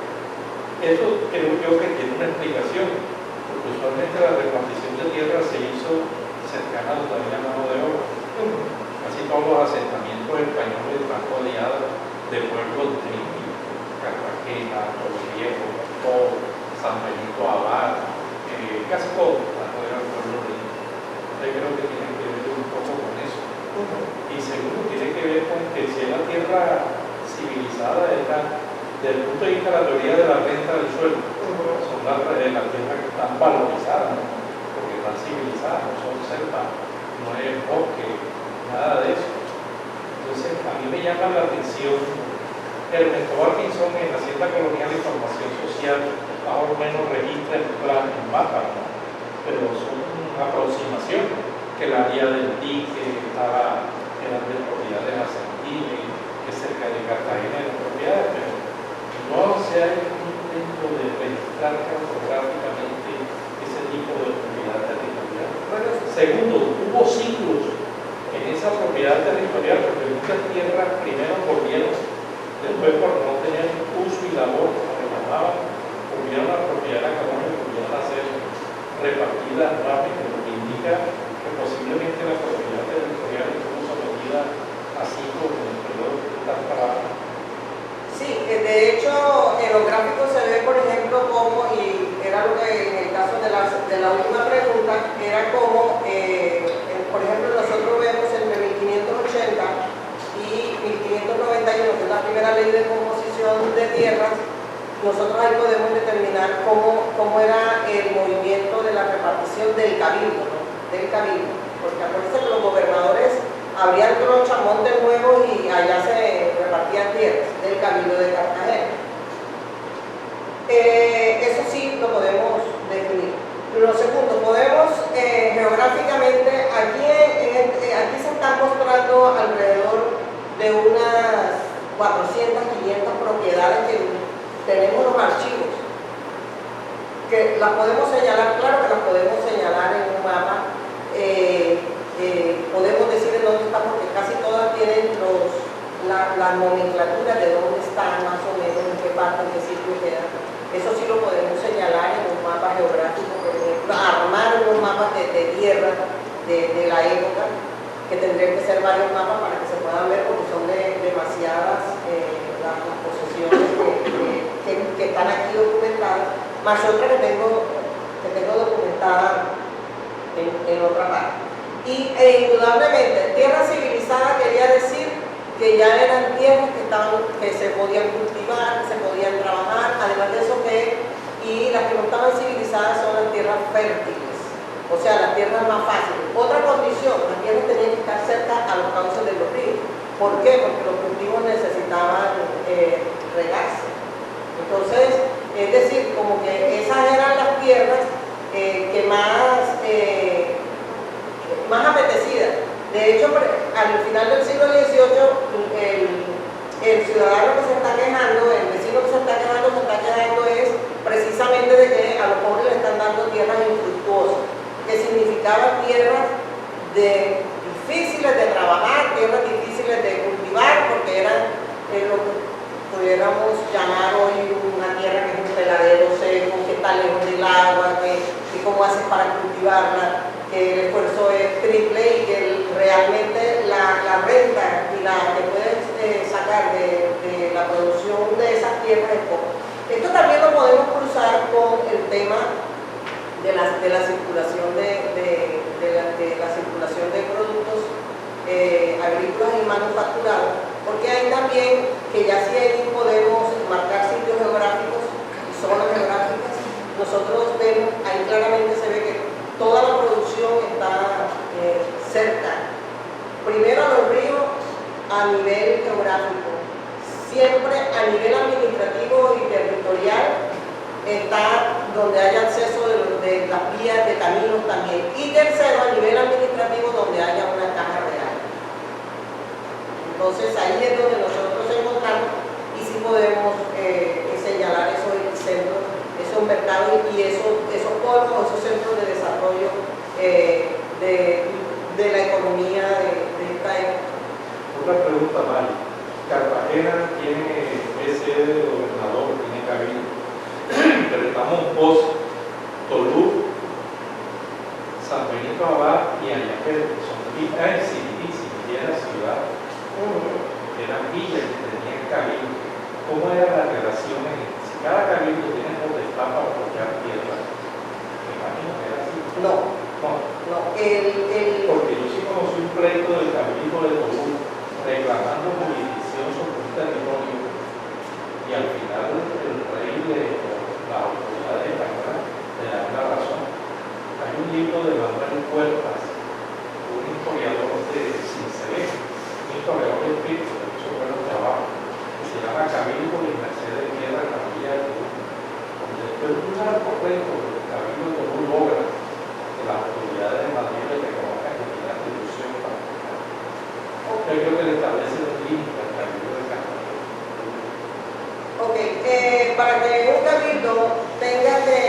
Eso creo yo que tiene una explicación, porque usualmente la repartición de tierra se hizo cercana a donde había mano de obra. Casi todos los asentamientos españoles están rodeados de pueblos de Cartagena, Pueblo Viejo, todo, San Benito Abad, casi todo están rodeados de pueblos de Yo creo que tiene que ver un poco con eso. Y segundo, tiene que ver con que si es la tierra civilizada, desde el punto de vista de la teoría de la renta del suelo, son las tierras que están valorizadas, ¿no? Porque están civilizadas, no son selvas, no es bosque, nada de eso. Entonces, a mí me llama la atención Ernesto Parkinson en la Hacienda Colonial de Información Social, más o menos registra el plan en mapa, ¿no? Pero son aproximaciones, que el área del dique era de propiedades argentinas, que cerca de Cartagena de propiedades, pero no se ha hecho un intento de registrar cartográficamente ese tipo de propiedad territorial. Segundo, hubo ciclos en esa propiedad territorial, porque muchas tierras primero volvieron, después por no tener uso y labor, como lo llamaban, volvieron a la propiedad de la corona y volvieron a ser repartidas rápido, lo que indica que posiblemente la propiedad territorial estuvo sometida a ciclos en el periodo que están parados. Sí, de hecho, en los gráficos se ve, por ejemplo, cómo, y era lo que en el caso de la última pregunta, era como, por ejemplo, nosotros vemos entre 1580 y 1591, que es la primera ley de composición de tierras. Nosotros ahí podemos determinar cómo era el movimiento de la repartición del cabildo, ¿no? Del cabildo, porque acuérdense que los gobernadores abrían trochas, montes nuevos y allá se repartían tierras del cabildo de Cartagena. Eso sí lo podemos definir. Lo segundo, podemos geográficamente, aquí se están mostrando alrededor de unas 400, 500 propiedades que tenemos los archivos, que las podemos señalar, claro que las podemos señalar en un mapa, podemos decir en dónde están, porque casi todas tienen las nomenclaturas de dónde están, más o menos, en qué parte, en qué sitio quedan. Eso sí lo podemos señalar en un mapa geográfico, por ejemplo, armar unos mapas mapas de tierra de la época, que tendrían que ser varios mapas para que se puedan ver, porque son demasiadas las posesiones que están aquí documentadas, más otra que tengo documentada en otra parte. Y indudablemente, tierra civilizada quería decir que ya eran tierras que se podían cultivar, que se podían trabajar, además de eso y las que no estaban civilizadas son las tierras fértiles, o sea, las tierras más fáciles. Otra condición, las tierras tenían que estar cerca a los cauces de los ríos. ¿Por qué? Porque los cultivos necesitaban regarse. Entonces, es decir, como que esas eran las tierras que más apetecidas. De hecho, al final del siglo XVIII, el ciudadano que se está quejando, el vecino que se está quejando es precisamente de que a los pobres le están dando tierras infructuosas, que significaban tierras difíciles de trabajar, tierras difíciles de cultivar, porque eran lo que pudiéramos llamar hoy una tierra que es un peladero seco, que está lejos del agua, que cómo haces para cultivarla, que el esfuerzo es triple y que realmente la renta y la que puedes sacar de la producción de esas tierras es poco. Esto también lo podemos cruzar con el tema de la circulación de productos agrícolas y manufacturados, porque hay también que ya si ahí podemos marcar sitios geográficos y zonas geográficas. Nosotros vemos, ahí claramente se ve que toda la producción está cerca, primero a los ríos a nivel geográfico, siempre a nivel administrativo y territorial está donde haya acceso de las vías de caminos también, y tercero a nivel administrativo donde haya una caja real. Entonces ahí es donde nosotros encontramos y sí podemos señalar esos epicentros, esos mercados y esos polos, esos centros de desarrollo de la economía de esta época. Otra pregunta, Mari. Cartagena es sede del gobernador, tiene cabildo, pero estamos post Tolú, San Benito Abad y Ayacucho, que son villas ni siquiera ciudad, eran villas que tenían cabildo. ¿Cómo eran las relaciones? Si cada cabildo tiene potestad para apoyar tierra, me imagino que era así. No. Porque yo sí conocí un pleito del cabildo de Tolú reclamando jurisdicción sobre un territorio y al final el rey de las autoridades españolas le da una razón. Hay un libro de Manuel Huertas, un historiador de Cincelejo, un historiador de espíritu, que hizo buenos trabajos, que se llama Cabildo y Merced de Tierra en la Villa de Tolú, donde después de un largo pleito el cabildo de Tolú logra que las autoridades de Madrid le reconozcan que tiene atribución para yo creo que le establece los límites al cabildo de Cartagena. Ok, para que un cabildo tenga que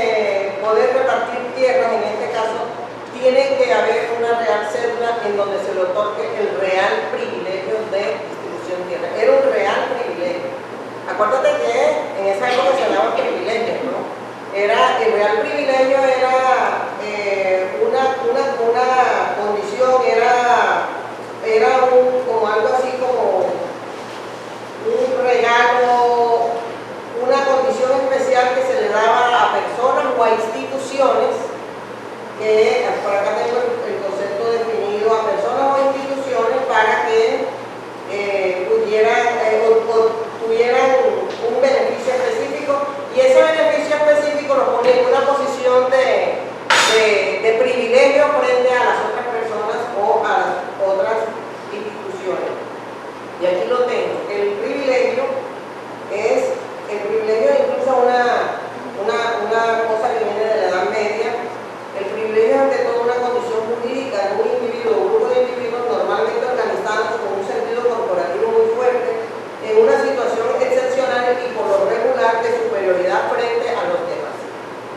poder repartir tierras, en este caso, tiene que haber una real cédula en donde se le otorgue el real privilegio de distribución de tierra. Era un real privilegio. Acuérdate que en esa época se llamaban privilegios, ¿no? El real privilegio era una condición, era como algo así como un regalo, una condición especial que se le daba a personas o a instituciones, que por acá tengo el concepto definido, a personas o instituciones para que tuvieran un beneficio específico, y ese beneficio específico lo pone en una posición de privilegio frente a las otras personas o a las otras instituciones. Y aquí lo tengo. El privilegio incluso una cosa que viene de la Edad Media. El privilegio es ante todo una condición jurídica de un individuo o un grupo de individuos normalmente organizados con un sentido corporativo muy fuerte, en una situación excepcional y por lo regular de superioridad frente a los demás.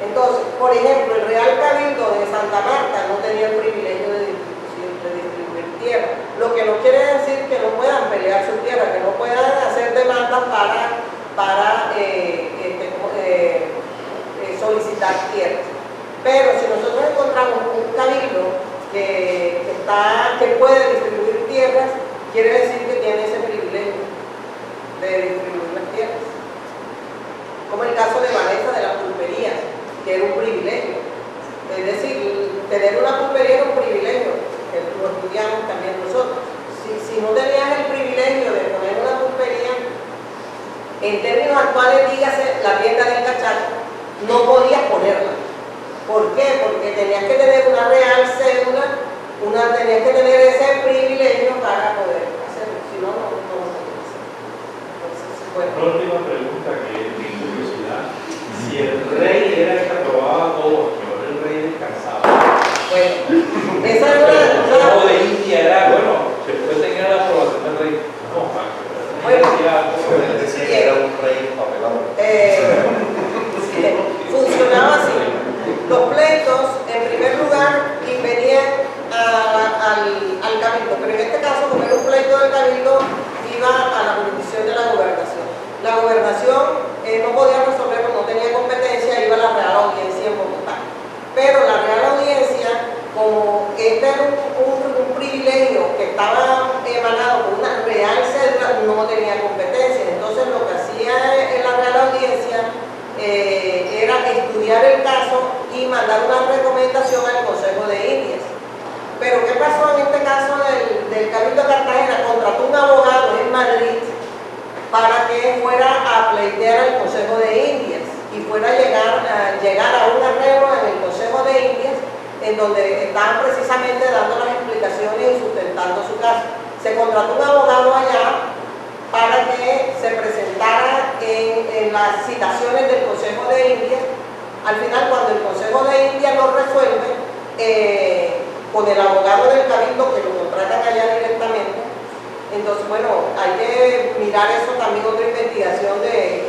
Entonces, por ejemplo, el Real Cabildo de Santa Marta no tenía el privilegio de distribuir tierra, lo que no quiere decir que no puedan pelear su tierra, que no puedan hacer demandas para solicitar tierras. Pero si nosotros encontramos un cabildo que puede distribuir tierras, quiere decir que tiene ese privilegio de distribuir las tierras. Como el caso de Vanessa de las pulperías, que era un privilegio. Es decir, tener una pulpería era un privilegio, que lo estudiamos también nosotros. Si no tenías el privilegio de poner una pulpería, en términos actuales, dígase la tienda del cachaco, no podías ponerla. ¿Por qué? Porque tenías que tener una real cédula, tenías que tener ese privilegio para poder hacerlo, si no, no podías hacerlo. Entonces, bueno. La última pregunta que es mi curiosidad, si el rey era el que aprobaba todo, que ahora el rey descansaba. Bueno, esa es El Consejo de India era, bueno, después tenía la aprobación del rey. No, Bueno, Él decía que era un rey papelado. funcionaba así. Los pleitos, en primer lugar, venían al cabildo, pero en este caso, como era un pleito del cabildo, iba a la jurisdicción de la gobernación. La gobernación no podía resolverlo, no tenía competencia, iba a la Real Audiencia en Bogotá. Pero la Real Audiencia, como este era un privilegio que estaba emanado por una real cédula, no tenía competencia. Entonces lo que hacía en la Real Audiencia era estudiar el caso y mandar una recomendación al Consejo de Indias. Pero ¿qué pasó en este caso del Cabildo de Cartagena? Contrató un abogado en Madrid para que fuera a pleitear al Consejo de Indias y fuera a llegar a un arreglo en el Consejo de Indias, en donde estaban precisamente dando las explicaciones y sustentando su caso. Se contrató un abogado allá para que se presentara en las citaciones del Consejo de Indias. Al final, cuando el Consejo de Indias lo resuelve, con el abogado del Cabildo que lo contratan allá directamente, entonces, bueno, hay que mirar eso también, otra investigación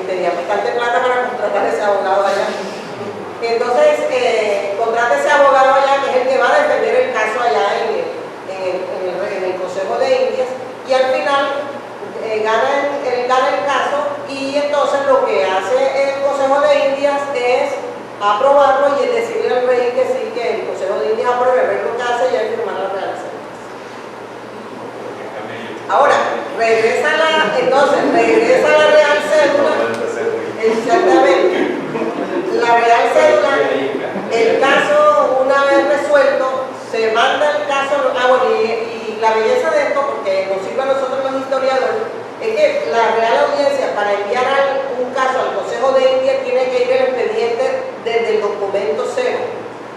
tenía bastante plata para contratar ese abogado allá. Entonces, contrata ese abogado allá, que es el que va a defender el caso allá en el Consejo de Indias, y al final gana el caso, y entonces lo que hace el Consejo de Indias es aprobarlo y decirle al rey que sí, que el Consejo de Indias apruebe, el rey lo que hace y hay que firmar la Real Cédula. Ahora, regresa la Real Cédula, exactamente, la Real Cédula, el caso una vez resuelto, se manda el caso, bueno, y la belleza de esto, porque nos sirve a nosotros los historiadores, es que la Real Audiencia, para enviar un caso al Consejo de India, tiene que ir el expediente desde el documento cero.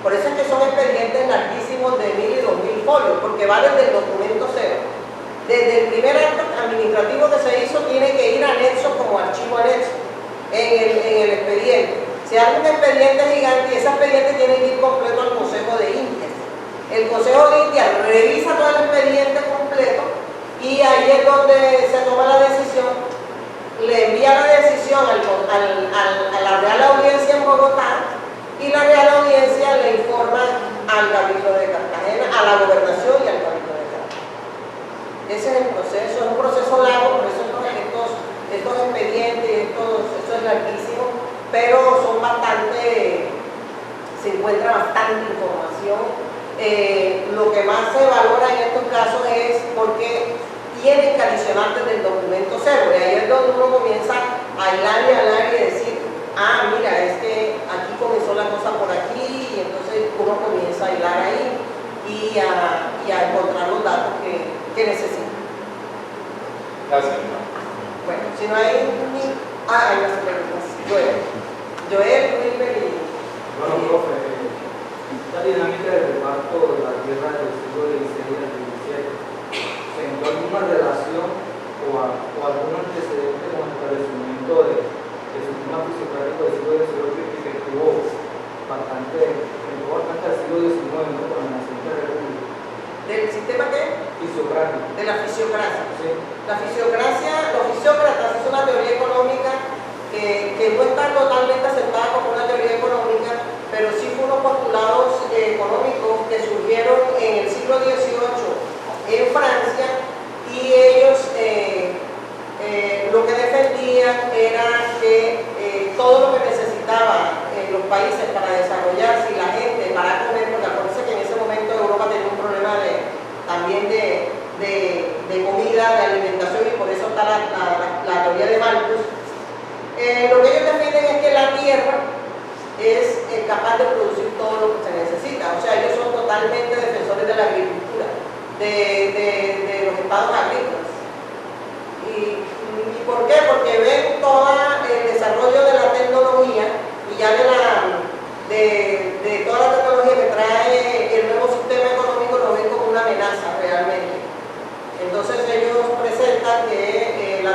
Por eso es que son expedientes larguísimos de 1000 y 2000 folios, porque va desde el documento cero. Desde el primer acto administrativo que se hizo, tiene que ir anexo como archivo anexo en el expediente. Se hace un expediente gigante y ese expediente tiene que ir completo al Consejo de Indias. El Consejo de Indias revisa todo el expediente completo y ahí es donde se toma la decisión, le envía la decisión a la Real Audiencia en Bogotá, y la Real Audiencia le informa al Cabildo de Cartagena, a la Gobernación y al Cabildo de Cartagena. Ese es el proceso, es un proceso largo, por eso estos expedientes, esto es larguísimo, pero son se encuentra bastante información. Lo que más se valora en estos casos es porque tienen que adicionar desde el documento cero, y ahí es donde uno comienza a hilar y decir, mira, es que aquí comenzó la cosa por aquí, y entonces uno comienza a hilar ahí y a encontrar los datos que necesita. Gracias. Bueno, si no hay hay más preguntas. Joel, Wilber y... Bueno, profe, esta dinámica de reparto de la tierra del siglo XVI y del XVII, ¿se entró alguna relación o algún antecedente con el establecimiento del sistema fisiocrático del siglo XVIII, que tuvo bastante al siglo XIX, ¿no?, con la naciente república? ¿Del sistema qué? Fisiocrático. De la fisiocracia. Sí. La fisiocracia, los fisiócratas es una teoría económica que no está totalmente aceptada como una teoría económica, pero sí fue unos postulados económicos que surgieron en el siglo XVIII en Francia, y ellos lo que defendían era que todo lo que necesitaban los países para desarrollarse y la gente para comer, porque acuérdense que en ese momento Europa tenía un también de comida, de alimentación, y por eso está la teoría de Malthus. Lo que ellos defienden es que la tierra es capaz de producir todo lo que se necesita. O sea, ellos son totalmente defensores de la agricultura, de los estados agrícolas. ¿Y por qué? Porque ven todo el desarrollo de la tecnología y ya de toda la tecnología que trae el nuevo sistema económico, lo ven como una amenaza realmente. Entonces ellos presentan que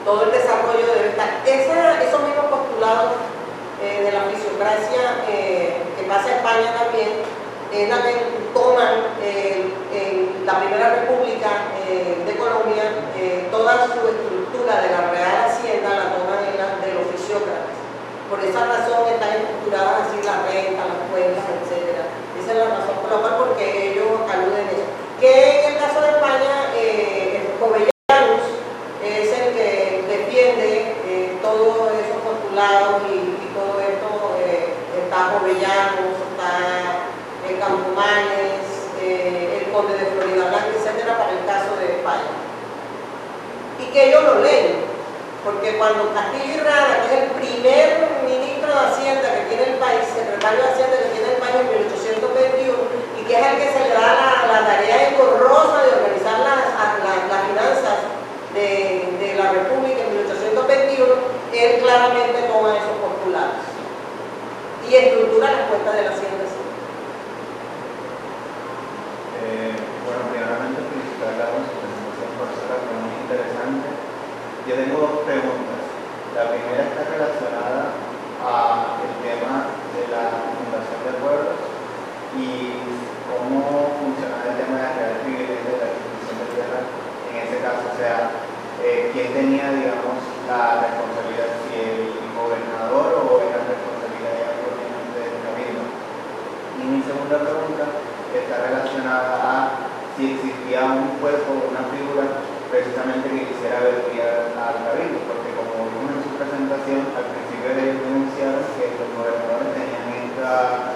todo el desarrollo debe estar. Esos mismos postulados de la fisiocracia que pasa a España también, es la que toman en la Primera República de Colombia, toda su estructura de la Real Hacienda la toman en la de los fisiócratas. Por esa razón están estructuradas así las rentas, las cuentas, etc. Esa es la razón por la cual, porque ellos aluden a eso. Que en el caso de España, Jovellanos es el que defiende todos esos postulados y todo esto. Está Jovellanos, está Campomanes, el conde de Florida Blanca, etcétera, para el caso de España. Y que ellos lo leen, porque cuando Castillo y Rada, que es el primer ministro de Hacienda que tiene el país, secretario de Hacienda que tiene el país en 1821, y que es el que se le da la tarea engorrosa de organizar las finanzas de la República en 1821, él claramente toma esos postulados y estructura las cuentas de la Hacienda. Bueno, primeramente felicitarla por su presentación, profesora, que es muy interesante. Yo tengo dos preguntas. La primera está relacionada al tema de la fundación de pueblos y cómo funciona el tema de la real privilegio de la adquisición de tierra en ese caso. O sea, ¿quién tenía, digamos, la responsabilidad? ¿Si el gobernador o era responsabilidad ya propiamente del cabildo? Y mi segunda pregunta está relacionada a si existía un cuerpo, una figura precisamente que quisiera averiguar al cabildo, porque como vimos en su presentación, al principio ellos denunciaron que los gobernadores tenían estas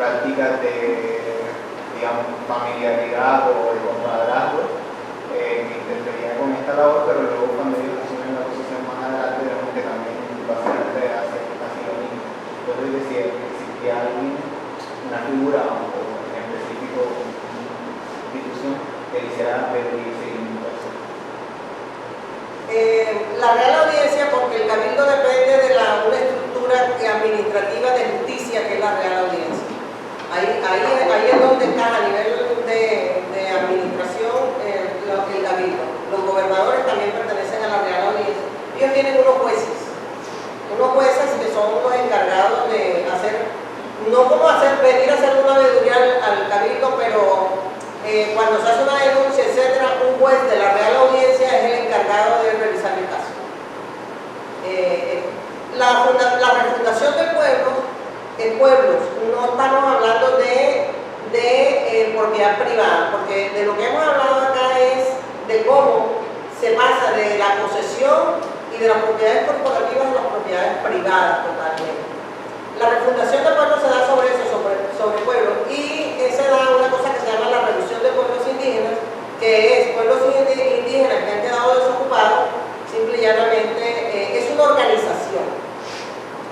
prácticas de, digamos, familiaridad o de compadrazgo que interferían con esta labor, pero luego cuando ellos asumen la posición más adelante, vemos que también básicamente hace así lo mismo. Entonces decía que existía alguien, una figura o en específico una institución que quisiera pedir seguimiento a eso. La Real Audiencia, porque el Cabildo depende de una estructura administrativa de justicia que es la Real Audiencia. Ahí es donde está a nivel de administración el Cabildo. Los gobernadores también pertenecen a la Real Audiencia. Ellos tienen unos jueces que son los encargados de hacer, no como venir a hacer una veeduría al Cabildo, pero cuando se hace una denuncia, etcétera, un juez de la Real Audiencia es el encargado de revisar el caso. La refundación de pueblos, no estamos hablando de propiedad privada, porque de lo que hemos hablado acá es de cómo se pasa de la posesión y de las propiedades corporativas a las propiedades privadas totalmente. La refundación de pueblos se da sobre eso, sobre pueblos, y se da una cosa que se llama la reducción de pueblos indígenas, que es pueblos indígenas que han quedado desocupados, simple y llanamente, es una organización.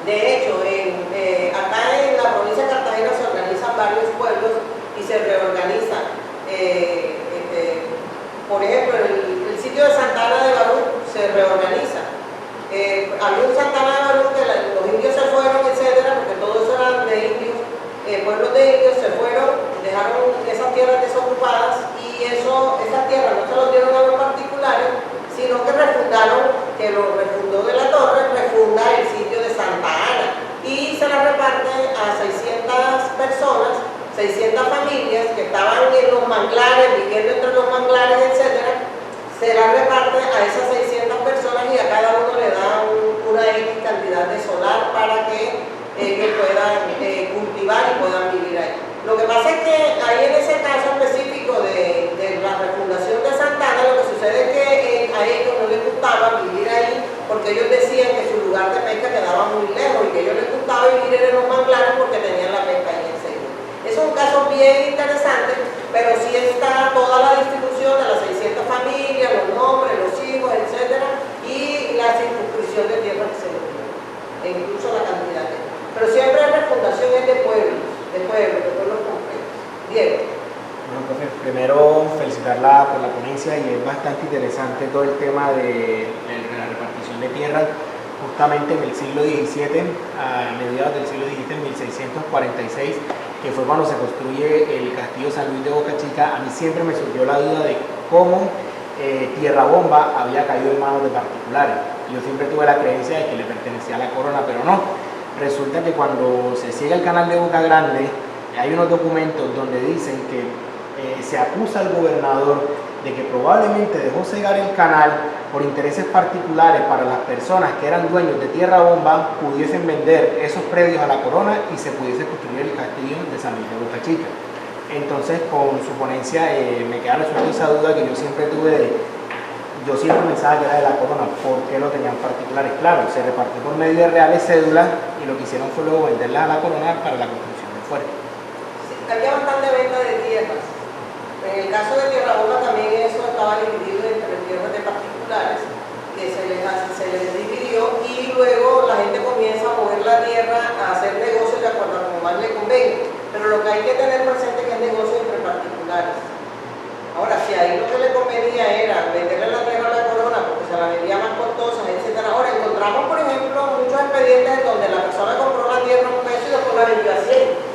De hecho, acá en la provincia de Cartagena se organizan varios pueblos y se reorganizan. Por ejemplo, el sitio de Santa Ana de Barú se reorganiza. Había un Santa Ana de Barú que los indios se fueron, etcétera, porque todos eran de indios, pueblos de indios se fueron, dejaron esas tierras desocupadas y esas tierras no se los dieron a los particulares, sino que que lo refundó de la Torre, refunda el sitio de Santa Ana y se la reparte a 600 personas, 600 familias que estaban en los manglares, viviendo entre los manglares, etcétera. Se la reparte a esas 600 personas y a cada uno le da una X cantidad de solar para que ellos puedan cultivar y puedan vivir ahí. Lo que pasa es que ahí en ese caso específico de la refundación de Santa Ana, lo que sucede es que a ellos no les gustaba vivir ahí porque ellos decían que su lugar de pesca quedaba muy lejos y que a ellos les gustaba vivir en los manglares porque tenían la pesca ahí enseguida. Es un caso bien interesante, pero sí está toda la distribución de las 600 familias, los nombres, los hijos, etcétera, y la circunscripción de tierra que se le dio, e incluso la cantidad de. Pero siempre la fundación es de pueblos completos. Diego. Bueno, profe, primero felicitarla por la ponencia y es bastante interesante todo el tema de la repartición de tierras justamente en el siglo XVII, a mediados del siglo XVII, en 1646, que fue cuando se construye el castillo San Luis de Boca Chica. A mí siempre me surgió la duda de cómo Tierra Bomba había caído en manos de particulares. Yo siempre tuve la creencia de que le pertenecía a la corona, pero no. Resulta que cuando se sigue el canal de Boca Grande, hay unos documentos donde dicen que se acusa al gobernador de que probablemente dejó cegar el canal por intereses particulares para las personas que eran dueños de Tierra Bomba pudiesen vender esos predios a la corona y se pudiese construir el castillo de San Luis de Boca Chica. Entonces, con su ponencia me queda resuelta esa duda que yo siempre tuve yo siempre pensaba que era de la corona. ¿Por qué lo tenían particulares? Claro, se repartió por medio de reales cédulas y lo que hicieron fue luego venderlas a la corona para la construcción del fuerte. Sí, había bastante venta de tierras. En el caso de Tierra Bomba también eso estaba dividido entre tierras de particulares, que se les dividió, y luego la gente comienza a mover la tierra, a hacer negocios de acuerdo a como más le convenga. Pero lo que hay que tener presente es que es negocio entre particulares. Ahora, si ahí lo que le convenía era venderle la tierra a la corona porque se la vendía más costosa, etc. Ahora encontramos, por ejemplo, muchos expedientes donde la persona compró la tierra a un precio y después la vendió a 100.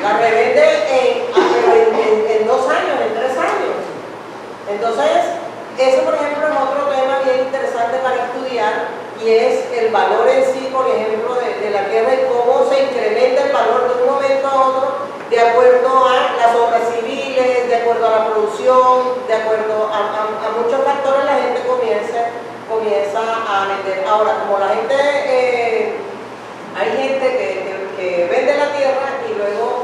La revende en 2 años, en 3 años. Entonces, eso por ejemplo es otro tema bien interesante para estudiar, y es el valor en sí, por ejemplo, de la tierra y cómo se incrementa el valor de un momento a otro de acuerdo a las obras civiles, de acuerdo a la producción, de acuerdo a muchos factores. La gente comienza a vender. Ahora, como la gente, hay gente que vende la tierra y luego